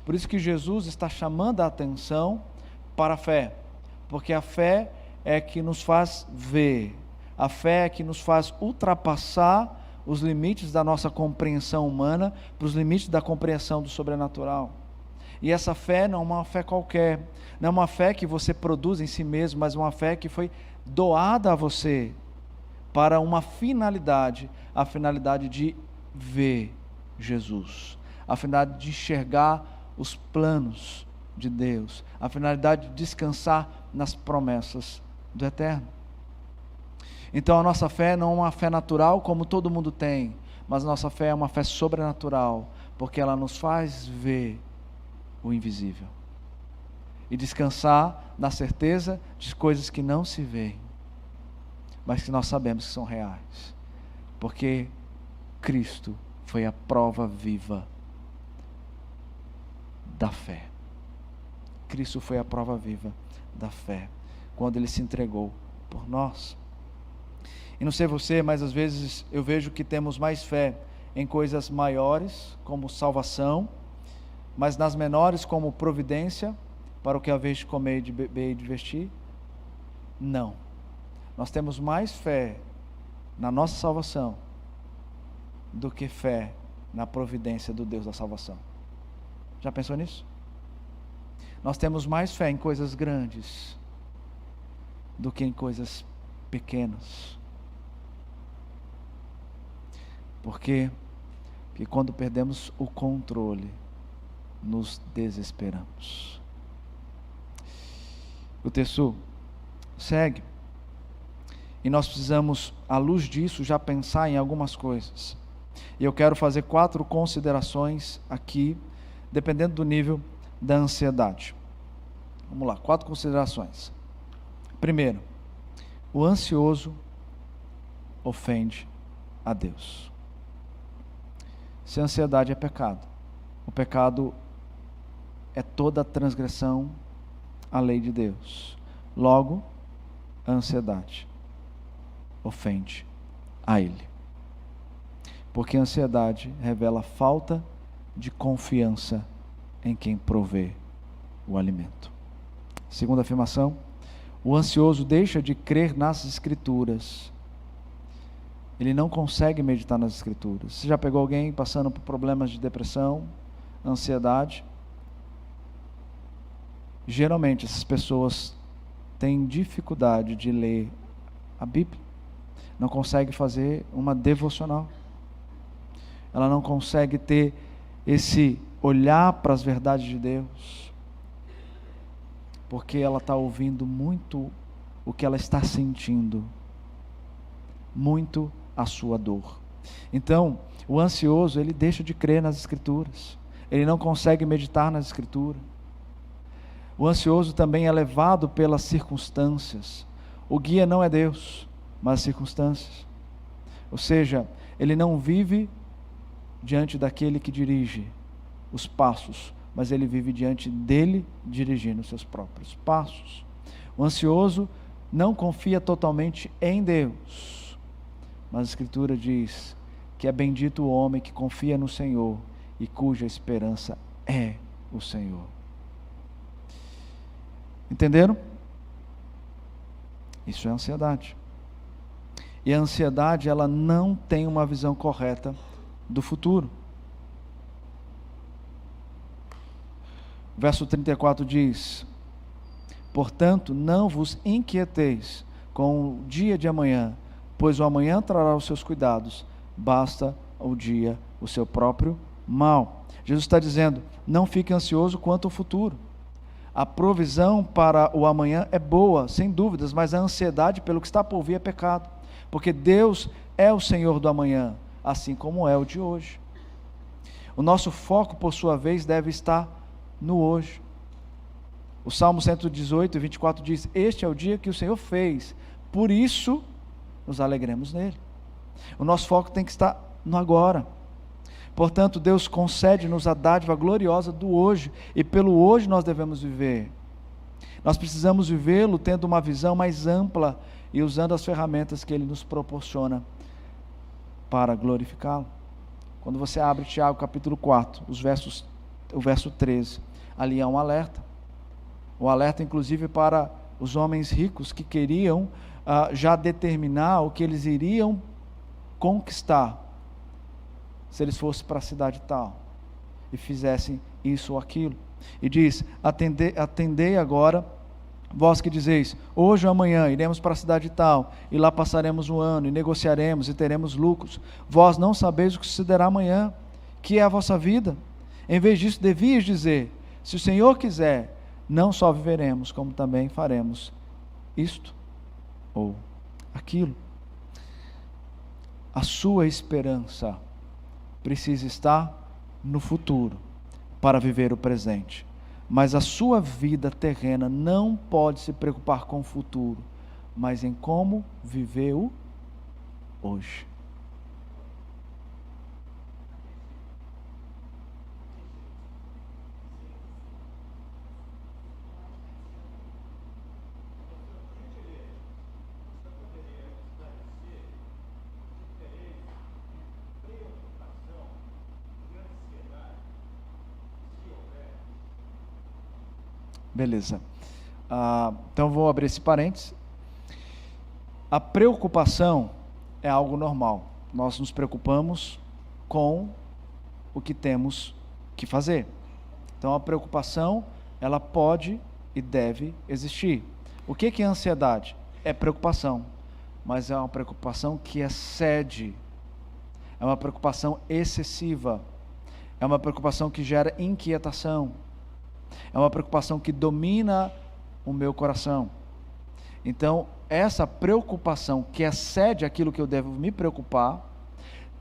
Por isso que Jesus está chamando a atenção para a fé, porque a fé é que nos faz ver, a fé é que nos faz ultrapassar os limites da nossa compreensão humana para os limites da compreensão do sobrenatural. E essa fé não é uma fé qualquer, não é uma fé que você produz em si mesmo, mas uma fé que foi doada a você para uma finalidade, a finalidade de ver Jesus, a finalidade de enxergar os planos de Deus, a finalidade de descansar nas promessas do Eterno. Então a nossa fé não é uma fé natural como todo mundo tem, mas a nossa fé é uma fé sobrenatural, porque ela nos faz ver o invisível e descansar na certeza de coisas que não se veem, mas que nós sabemos que são reais, porque Cristo foi a prova viva da fé. Cristo foi a prova viva da fé, quando Ele se entregou por nós. E não sei você, mas às vezes eu vejo que temos mais fé em coisas maiores, como salvação, mas nas menores, como providência, para o que é a vez de comer, de beber e de vestir. Não. Nós temos mais fé na nossa salvação do que fé na providência do Deus da salvação. Já pensou nisso? Nós temos mais fé em coisas grandes do que em coisas pequenas. Por quê? Porque quando perdemos o controle, nos desesperamos. O texto segue. E nós precisamos, à luz disso, já pensar em algumas coisas. E eu quero fazer 4 considerações aqui, dependendo do nível da ansiedade. Vamos lá, 4 considerações. Primeiro, o ansioso ofende a Deus. Se a ansiedade é pecado, o pecado é toda transgressão à lei de Deus. Logo, a ansiedade ofende a Ele. Porque a ansiedade revela falta de confiança em quem provê o alimento. Segunda afirmação, o ansioso deixa de crer nas Escrituras. Ele não consegue meditar nas Escrituras. Você já pegou alguém passando por problemas de depressão, ansiedade? Geralmente essas pessoas têm dificuldade de ler a Bíblia, não consegue fazer uma devocional, ela não consegue ter esse olhar para as verdades de Deus, porque ela está ouvindo muito o que ela está sentindo, muito a sua dor. Então, o ansioso, ele deixa de crer nas Escrituras, ele não consegue meditar nas Escrituras. O ansioso também é levado pelas circunstâncias. O guia não é Deus, mas as circunstâncias. Ou seja, ele não vive diante daquele que dirige os passos, mas ele vive diante dele, dirigindo os seus próprios passos. O ansioso não confia totalmente em Deus, mas a Escritura diz que é bendito o homem que confia no Senhor e cuja esperança é o Senhor. Entenderam? Isso é ansiedade. E a ansiedade, ela não tem uma visão correta do futuro. Verso 34 diz: portanto, não vos inquieteis com o dia de amanhã, pois o amanhã trará os seus cuidados, basta o dia o seu próprio mal. Jesus está dizendo, não fique ansioso quanto ao futuro. A provisão para o amanhã é boa, sem dúvidas, mas a ansiedade pelo que está por vir é pecado, porque Deus é o Senhor do amanhã, assim como é o de hoje. O nosso foco, por sua vez, deve estar no hoje. O Salmo 118, 24 diz: este é o dia que o Senhor fez, por isso nos alegremos nele. O nosso foco tem que estar no agora. Portanto, Deus concede-nos a dádiva gloriosa do hoje, e pelo hoje nós devemos viver. Nós precisamos vivê-lo tendo uma visão mais ampla e usando as ferramentas que Ele nos proporciona para glorificá-lo. Quando você abre Tiago capítulo 4, o verso 13, ali há um alerta. Um alerta inclusive para os homens ricos que queriam já determinar o que eles iriam conquistar se eles fossem para a cidade tal e fizessem isso ou aquilo. E diz: atendei agora, vós que dizeis, hoje ou amanhã iremos para a cidade tal, e lá passaremos um ano, e negociaremos, e teremos lucros. Vós não sabeis o que sucederá amanhã, que é a vossa vida. Em vez disso, devias dizer: se o Senhor quiser, não só viveremos, como também faremos isto ou aquilo. A sua esperança precisa estar no futuro para viver o presente. Mas a sua vida terrena não pode se preocupar com o futuro, mas em como viver o hoje. Beleza. Então vou abrir esse parênteses. A preocupação é algo normal. Nós nos preocupamos com o que temos que fazer. Então a preocupação, ela pode e deve existir. O que é ansiedade? É preocupação, mas é uma preocupação que excede. É uma preocupação excessiva. É uma preocupação que gera inquietação. É uma preocupação que domina o meu coração. Então, essa preocupação que excede aquilo que eu devo me preocupar,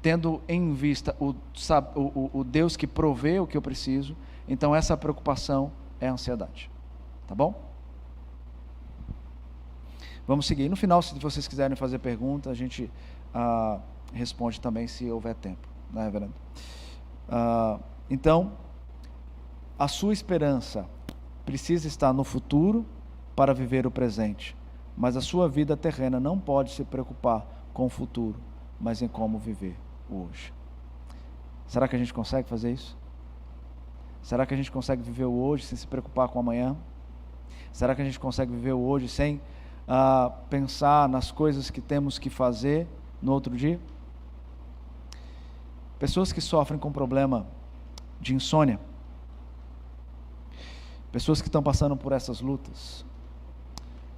tendo em vista o Deus que provê o que eu preciso, então essa preocupação é a ansiedade. Tá bom? Vamos seguir. No final, se vocês quiserem fazer pergunta, a gente responde também se houver tempo, né, reverendo? Então, a sua esperança precisa estar no futuro para viver o presente, mas a sua vida terrena não pode se preocupar com o futuro, mas em como viver o hoje. Será que a gente consegue fazer isso? Será que a gente consegue viver o hoje sem se preocupar com o amanhã? Será que a gente consegue viver o hoje sem pensar nas coisas que temos que fazer no outro dia? Pessoas que sofrem com problema de insônia, pessoas que estão passando por essas lutas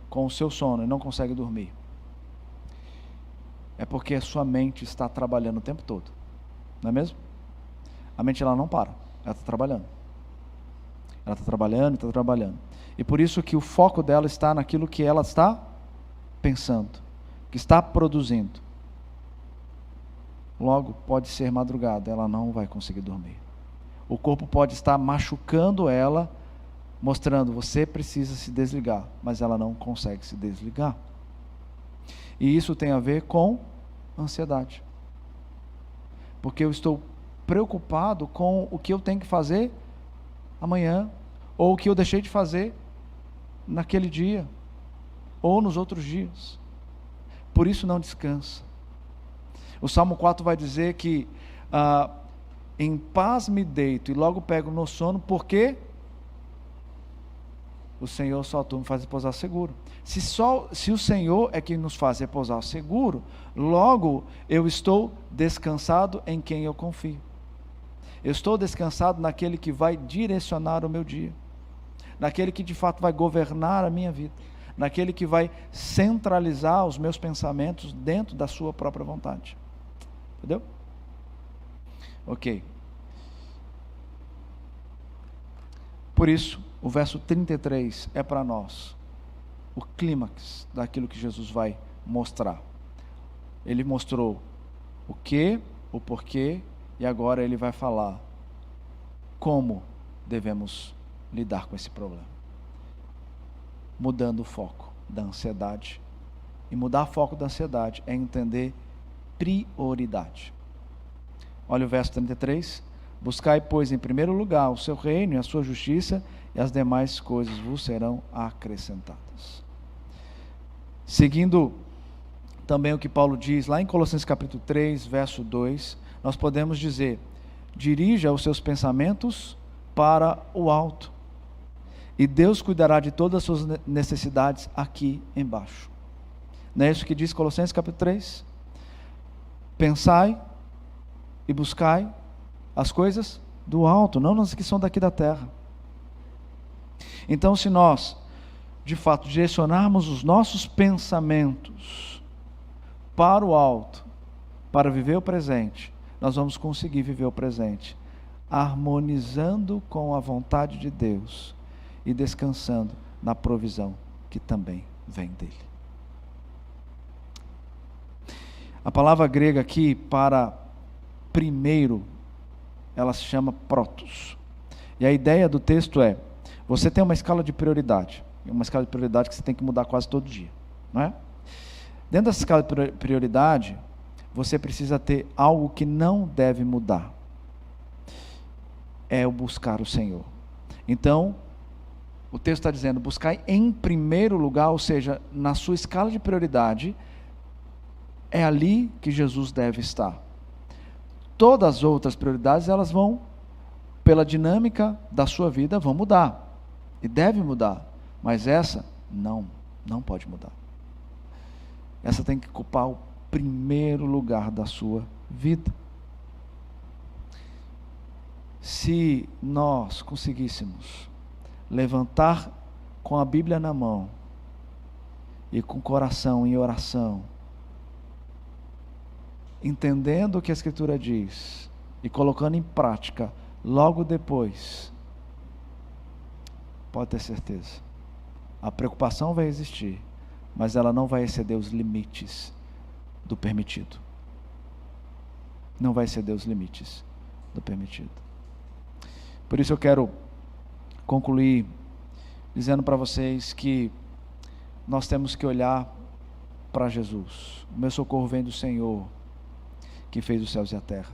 com o seu sono e não conseguem dormir, é porque a sua mente está trabalhando o tempo todo, não é mesmo? A mente, ela não para, ela está trabalhando. Ela está trabalhando e está trabalhando. E por isso que o foco dela está naquilo que ela está pensando, que está produzindo. Logo, pode ser madrugada, ela não vai conseguir dormir. O corpo pode estar machucando ela, mostrando: você precisa se desligar, mas ela não consegue se desligar. E isso tem a ver com ansiedade, porque eu estou preocupado com o que eu tenho que fazer amanhã, ou o que eu deixei de fazer naquele dia, ou nos outros dias. Por isso não descansa. O Salmo 4 vai dizer que em paz me deito e logo pego no sono, porque o Senhor só tu me faz repousar seguro. Se o Senhor é quem nos faz repousar seguro, logo eu estou descansado em quem eu confio. Eu estou descansado naquele que vai direcionar o meu dia, naquele que de fato vai governar a minha vida, naquele que vai centralizar os meus pensamentos dentro da sua própria vontade. Entendeu? Ok. Por isso, o verso 33 é para nós o clímax daquilo que Jesus vai mostrar. Ele mostrou o que, o porquê, e agora ele vai falar como devemos lidar com esse problema? Mudando o foco da ansiedade. E mudar o foco da ansiedade é entender prioridade. Olha o verso 33. Buscai, pois, em primeiro lugar o seu reino e a sua justiça, e as demais coisas vos serão acrescentadas. Seguindo também o que Paulo diz lá em Colossenses capítulo 3, verso 2, nós podemos dizer: dirija os seus pensamentos para o alto, e Deus cuidará de todas as suas necessidades aqui embaixo. Não é isso que diz Colossenses capítulo 3? Pensai e buscai as coisas do alto, não as que são daqui da terra. Então, se nós, de fato, direcionarmos os nossos pensamentos para o alto, para viver o presente, nós vamos conseguir viver o presente, harmonizando com a vontade de Deus e descansando na provisão que também vem dele. A palavra grega aqui para primeiro, ela se chama protos. E a ideia do texto é: você tem uma escala de prioridade, uma escala de prioridade que você tem que mudar quase todo dia, não é? Dentro dessa escala de prioridade, você precisa ter algo que não deve mudar. É o buscar o Senhor. Então, o texto está dizendo: buscar em primeiro lugar, ou seja, na sua escala de prioridade, é ali que Jesus deve estar. Todas as outras prioridades, elas vão, pela dinâmica da sua vida, vão mudar. E deve mudar. Mas essa, não pode mudar. Essa tem que ocupar o primeiro lugar da sua vida. Se nós conseguíssemos levantar com a Bíblia na mão e com o coração em oração, entendendo o que a Escritura diz e colocando em prática logo depois, pode ter certeza, a preocupação vai existir, mas ela não vai exceder os limites do permitido. Não vai exceder os limites do permitido. Por isso eu quero concluir dizendo para vocês que nós temos que olhar para Jesus. O meu socorro vem do Senhor, que fez os céus e a terra.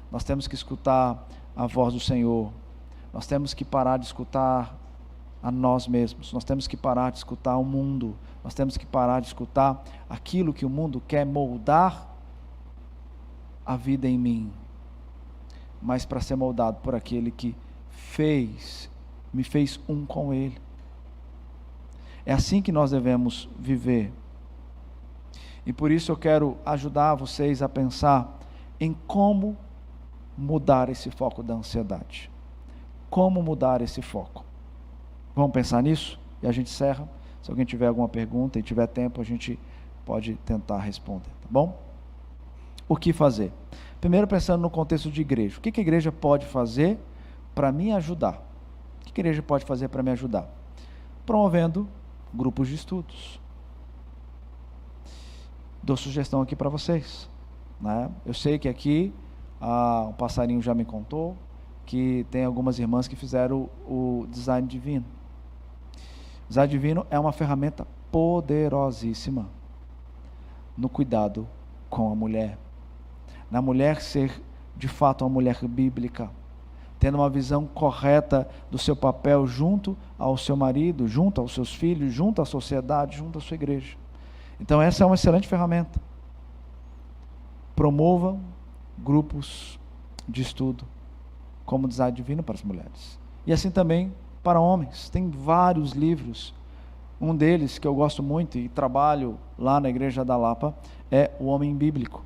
Nós temos que escutar a voz do Senhor. Nós temos que parar de escutar a nós mesmos. Nós temos que parar de escutar o mundo. Nós temos que parar de escutar aquilo que o mundo quer moldar a vida em mim. Mas para ser moldado por aquele que me fez um com Ele. É assim que nós devemos viver. E por isso eu quero ajudar vocês a pensar em como mudar esse foco da ansiedade. Como mudar esse foco? Vamos pensar nisso? E a gente encerra. Se alguém tiver alguma pergunta e tiver tempo, a gente pode tentar responder, tá bom? O que fazer? Primeiro, pensando no contexto de igreja. O que a igreja pode fazer para me ajudar? O que a igreja pode fazer para me ajudar? Promovendo grupos de estudos. Dou sugestão aqui para vocês, né? Eu sei que aqui um passarinho já me contou que tem algumas irmãs que fizeram o design divino. O design divino é uma ferramenta poderosíssima no cuidado com a mulher, na mulher ser de fato uma mulher bíblica, tendo uma visão correta do seu papel junto ao seu marido, junto aos seus filhos, junto à sociedade, junto à sua igreja. Então essa é uma excelente ferramenta. Promovam grupos de estudo como design divino para as mulheres. E assim também para homens. Tem vários livros. Um deles que eu gosto muito e trabalho lá na Igreja da Lapa é O Homem Bíblico.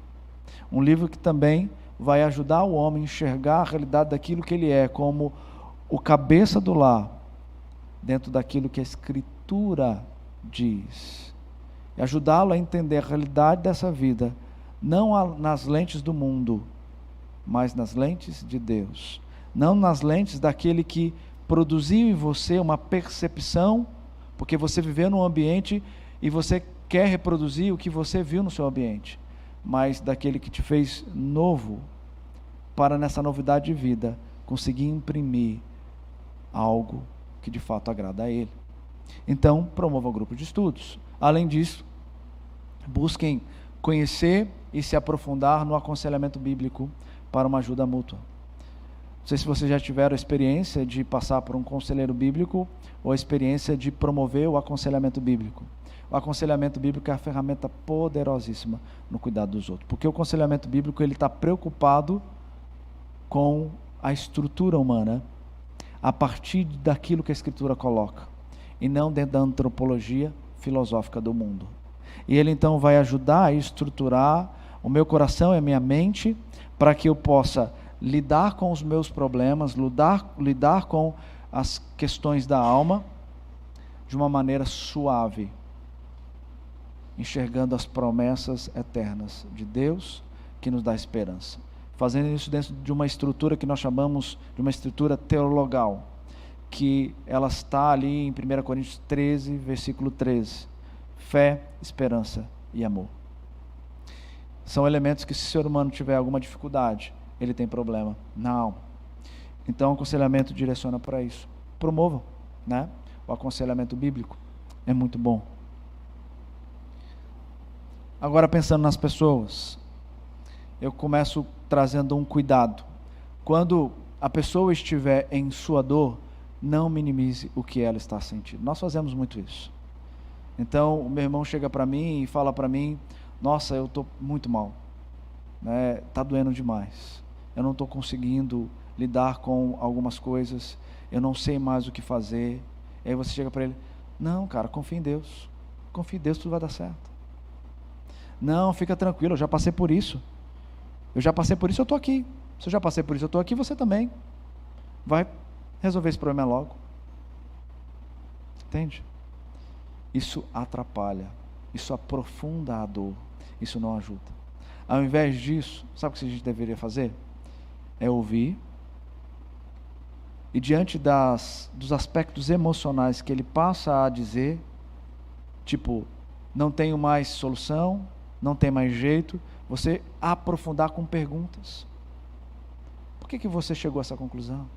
Um livro que também vai ajudar o homem a enxergar a realidade daquilo que ele é, como o cabeça do lar, dentro daquilo que a Escritura diz. E ajudá-lo a entender a realidade dessa vida, não nas lentes do mundo, mas nas lentes de Deus. Não nas lentes daquele que produziu em você uma percepção, porque você viveu num ambiente e você quer reproduzir o que você viu no seu ambiente, mas daquele que te fez novo, para nessa novidade de vida conseguir imprimir algo que de fato agrada a Ele. Então, promova o grupo de estudos. Além disso, busquem conhecer e se aprofundar no aconselhamento bíblico para uma ajuda mútua. Não sei se vocês já tiveram a experiência de passar por um conselheiro bíblico ou a experiência de promover o aconselhamento bíblico. O aconselhamento bíblico é a ferramenta poderosíssima no cuidado dos outros, porque o aconselhamento bíblico ele está preocupado com a estrutura humana a partir daquilo que a Escritura coloca, e não dentro da antropologia filosófica do mundo. E ele então vai ajudar a estruturar o meu coração e a minha mente para que eu possa lidar com os meus problemas, lidar com as questões da alma de uma maneira suave, enxergando as promessas eternas de Deus que nos dá esperança. Fazendo isso dentro de uma estrutura que nós chamamos de uma estrutura teologal, que ela está ali em 1 Coríntios 13, versículo 13. Fé, esperança e amor. São elementos que, se o ser humano tiver alguma dificuldade, ele tem problema na alma. Então o aconselhamento direciona para isso. Promovam, né? O aconselhamento bíblico é muito bom. Agora, pensando nas pessoas, eu começo trazendo um cuidado. Quando a pessoa estiver em sua dor, não minimize o que ela está sentindo. Nós fazemos muito isso. Então o meu irmão chega para mim e fala para mim: nossa, eu estou muito mal, né? Está doendo demais, eu não estou conseguindo lidar com algumas coisas, eu não sei mais o que fazer. E aí você chega para ele: não, cara, confia em Deus, tudo vai dar certo. Não, fica tranquilo, eu já passei por isso, eu estou aqui. Se eu já passei por isso, eu estou aqui, você também vai resolver esse problema logo. Entende? Isso atrapalha, isso aprofunda a dor, isso não ajuda. Ao invés disso, sabe o que a gente deveria fazer? É ouvir, e diante dos aspectos emocionais que ele passa a dizer, tipo, não tenho mais solução, não tem mais jeito, você aprofundar com perguntas. Por que você chegou a essa conclusão?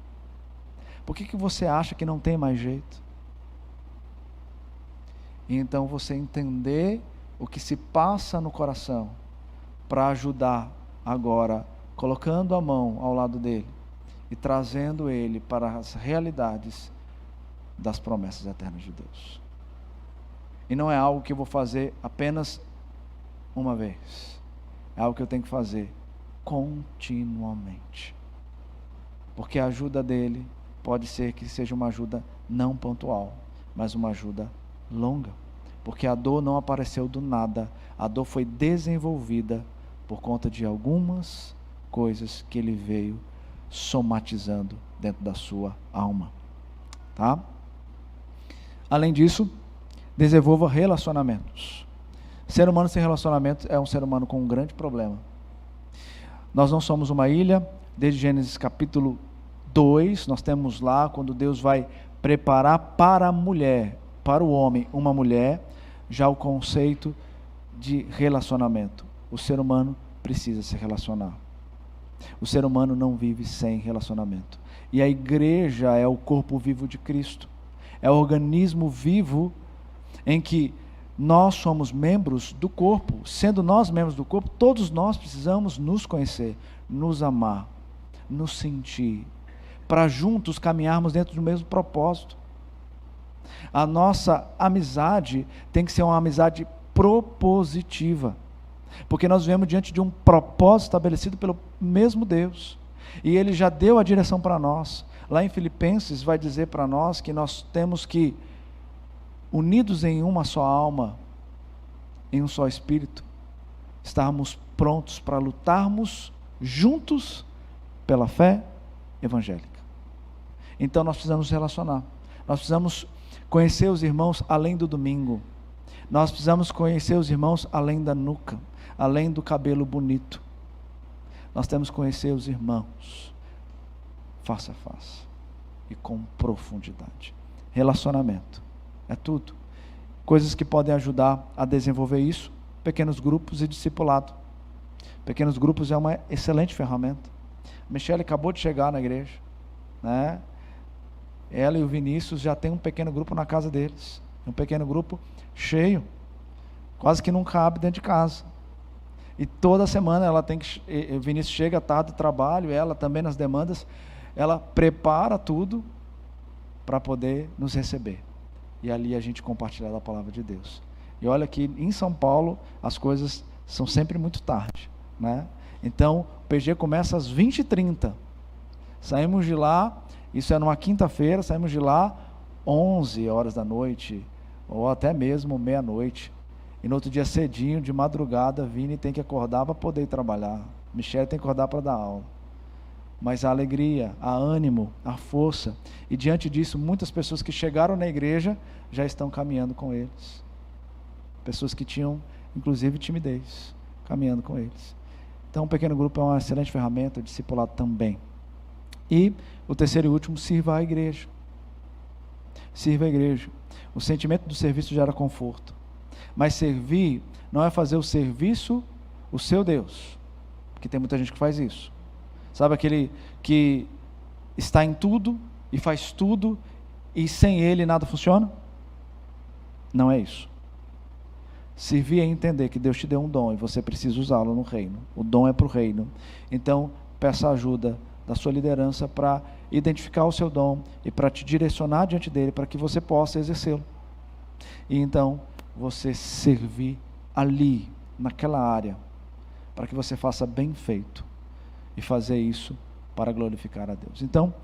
Por que você acha que não tem mais jeito? E então você entender o que se passa no coração, para ajudar agora, colocando a mão ao lado dele e trazendo ele para as realidades das promessas eternas de Deus. E não é algo que eu vou fazer apenas uma vez, é algo que eu tenho que fazer continuamente, porque a ajuda dele pode ser que seja uma ajuda não pontual, mas uma ajuda longa, porque a dor não apareceu do nada, a dor foi desenvolvida por conta de algumas coisas que ele veio somatizando dentro da sua alma, tá? Além disso, desenvolva relacionamentos. Ser humano sem relacionamento é um ser humano com um grande problema. Nós não somos uma ilha. Desde Gênesis capítulo 2, nós temos lá, quando Deus vai preparar para a mulher, para o homem, uma mulher, já o conceito de relacionamento. O ser humano precisa se relacionar. O ser humano não vive sem relacionamento. E a igreja é o corpo vivo de Cristo. É o organismo vivo em que nós somos membros do corpo. Sendo nós membros do corpo, todos nós precisamos nos conhecer, nos amar, nos sentir, para juntos caminharmos dentro do mesmo propósito. A nossa amizade tem que ser uma amizade propositiva, porque nós vivemos diante de um propósito estabelecido pelo mesmo Deus, e Ele já deu a direção para nós. Lá em Filipenses vai dizer para nós que nós temos que, unidos em uma só alma, em um só espírito, estarmos prontos para lutarmos juntos pela fé evangélica. Então nós precisamos nos relacionar, nós precisamos conhecer os irmãos além do domingo, nós precisamos conhecer os irmãos além da nuca, além do cabelo bonito. Nós temos que conhecer os irmãos face a face e com profundidade. Relacionamento é tudo. Coisas que podem ajudar a desenvolver isso: pequenos grupos e discipulado. Pequenos grupos é uma excelente ferramenta. Michele acabou de chegar na igreja, né? Ela e o Vinícius já tem um pequeno grupo na casa deles, um pequeno grupo cheio, quase que não cabe dentro de casa. E toda semana ela tem que, o Vinícius chega tarde do trabalho, ela também nas demandas, ela prepara tudo para poder nos receber. E ali a gente compartilhar da palavra de Deus. E olha que em São Paulo as coisas são sempre muito tarde, né? Então o PG começa às 20h30. Saímos de lá, isso é numa quinta-feira, saímos de lá 11 horas da noite, ou até mesmo meia-noite. E no outro dia cedinho, de madrugada, Vini tem que acordar para poder ir trabalhar. Michele tem que acordar para dar aula. Mas a alegria, a ânimo, a força. E diante disso, muitas pessoas que chegaram na igreja já estão caminhando com eles. Pessoas que tinham, inclusive, timidez, caminhando com eles. Então, o pequeno grupo é uma excelente ferramenta, o discipulado também. E o terceiro e último, sirva a igreja. Sirva a igreja. O sentimento do serviço gera conforto. Mas servir não é fazer o serviço o seu Deus. Porque tem muita gente que faz isso. Sabe aquele que está em tudo e faz tudo e sem ele nada funciona? Não é isso. Servir é entender que Deus te deu um dom e você precisa usá-lo no reino. O dom é para o reino. Então, peça ajuda da sua liderança para identificar o seu dom e para te direcionar diante dele para que você possa exercê-lo. E então, você servir ali, naquela área, para que você faça bem feito e fazer isso para glorificar a Deus. Então,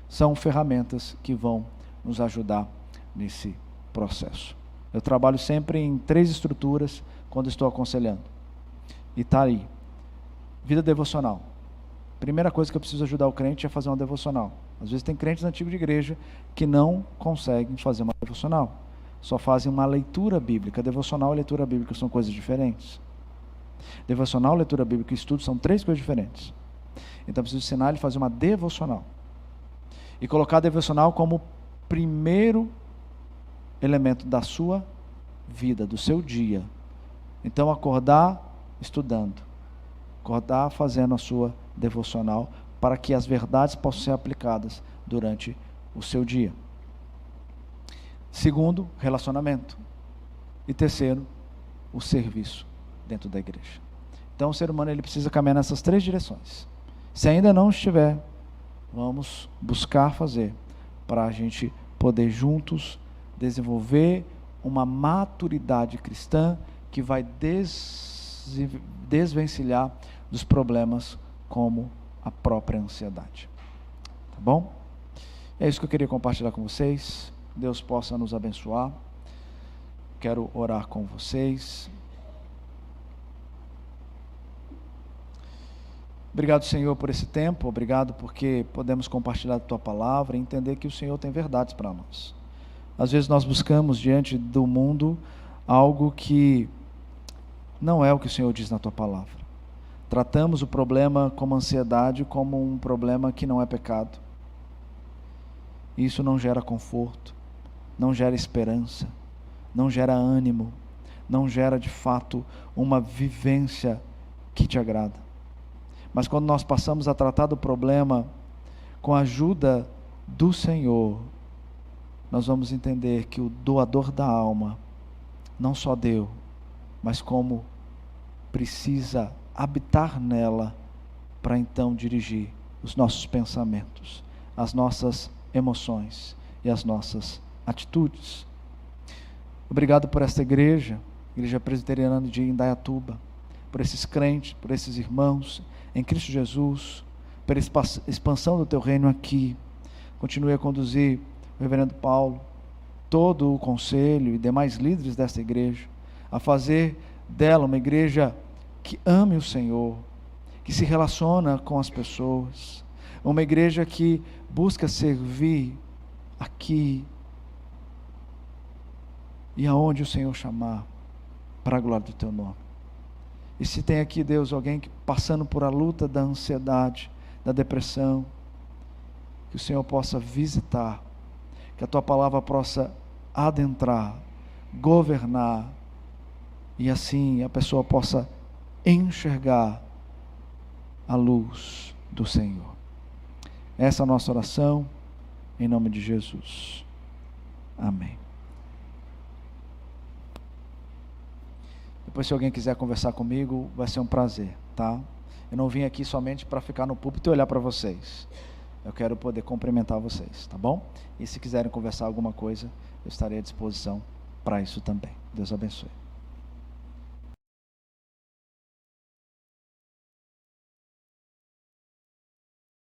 são ferramentas que vão nos ajudar nesse processo. Eu trabalho sempre em 3 estruturas quando estou aconselhando. E está aí. Vida devocional. Primeira coisa que eu preciso ajudar o crente é fazer uma devocional. Às vezes tem crentes antigos de igreja que não conseguem fazer uma devocional. Só fazem uma leitura bíblica. Devocional e leitura bíblica são coisas diferentes. Devocional, leitura bíblica e estudo são 3 coisas diferentes. Então eu preciso ensinar ele a fazer uma devocional. E colocar a devocional como primeiro elemento da sua vida, do seu dia. Então acordar estudando. Acordar fazendo a sua devocional para que as verdades possam ser aplicadas durante o seu dia. Segundo, relacionamento. E terceiro, o serviço dentro da igreja. Então o ser humano ele precisa caminhar nessas 3 direções. Se ainda não estiver, vamos buscar fazer para a gente poder juntos desenvolver uma maturidade cristã que vai desvencilhar dos problemas como a própria ansiedade. Tá bom? É isso que eu queria compartilhar com vocês. Deus possa nos abençoar. Quero orar com vocês. Obrigado, Senhor, por esse tempo. Obrigado porque podemos compartilhar a Tua palavra e entender que o Senhor tem verdades para nós. Às vezes nós buscamos diante do mundo algo que não é o que o Senhor diz na Tua palavra. Tratamos o problema como ansiedade, como um problema que não é pecado. Isso não gera conforto, não gera esperança, não gera ânimo, não gera de fato uma vivência que te agrada. Mas quando nós passamos a tratar do problema com a ajuda do Senhor, nós vamos entender que o doador da alma não só deu, mas como precisa habitar nela para então dirigir os nossos pensamentos, as nossas emoções e as nossas atitudes. Obrigado por esta igreja, Igreja Presbiteriana de Indaiatuba, por esses crentes, por esses irmãos em Cristo Jesus, pela expansão do Teu reino aqui. Continue a conduzir o reverendo Paulo, todo o conselho e demais líderes desta igreja, a fazer dela uma igreja que ame o Senhor, que se relaciona com as pessoas, uma igreja que busca servir aqui e aonde o Senhor chamar, para a glória do Teu nome. E se tem aqui, Deus, alguém que passando por a luta da ansiedade, da depressão, que o Senhor possa visitar, que a Tua palavra possa adentrar, governar, e assim a pessoa possa enxergar a luz do Senhor. Essa é a nossa oração, em nome de Jesus. Amém. Depois, se alguém quiser conversar comigo, vai ser um prazer, tá? Eu não vim aqui somente para ficar no púlpito e olhar para vocês. Eu quero poder cumprimentar vocês, tá bom? E se quiserem conversar alguma coisa, eu estarei à disposição para isso também. Deus abençoe.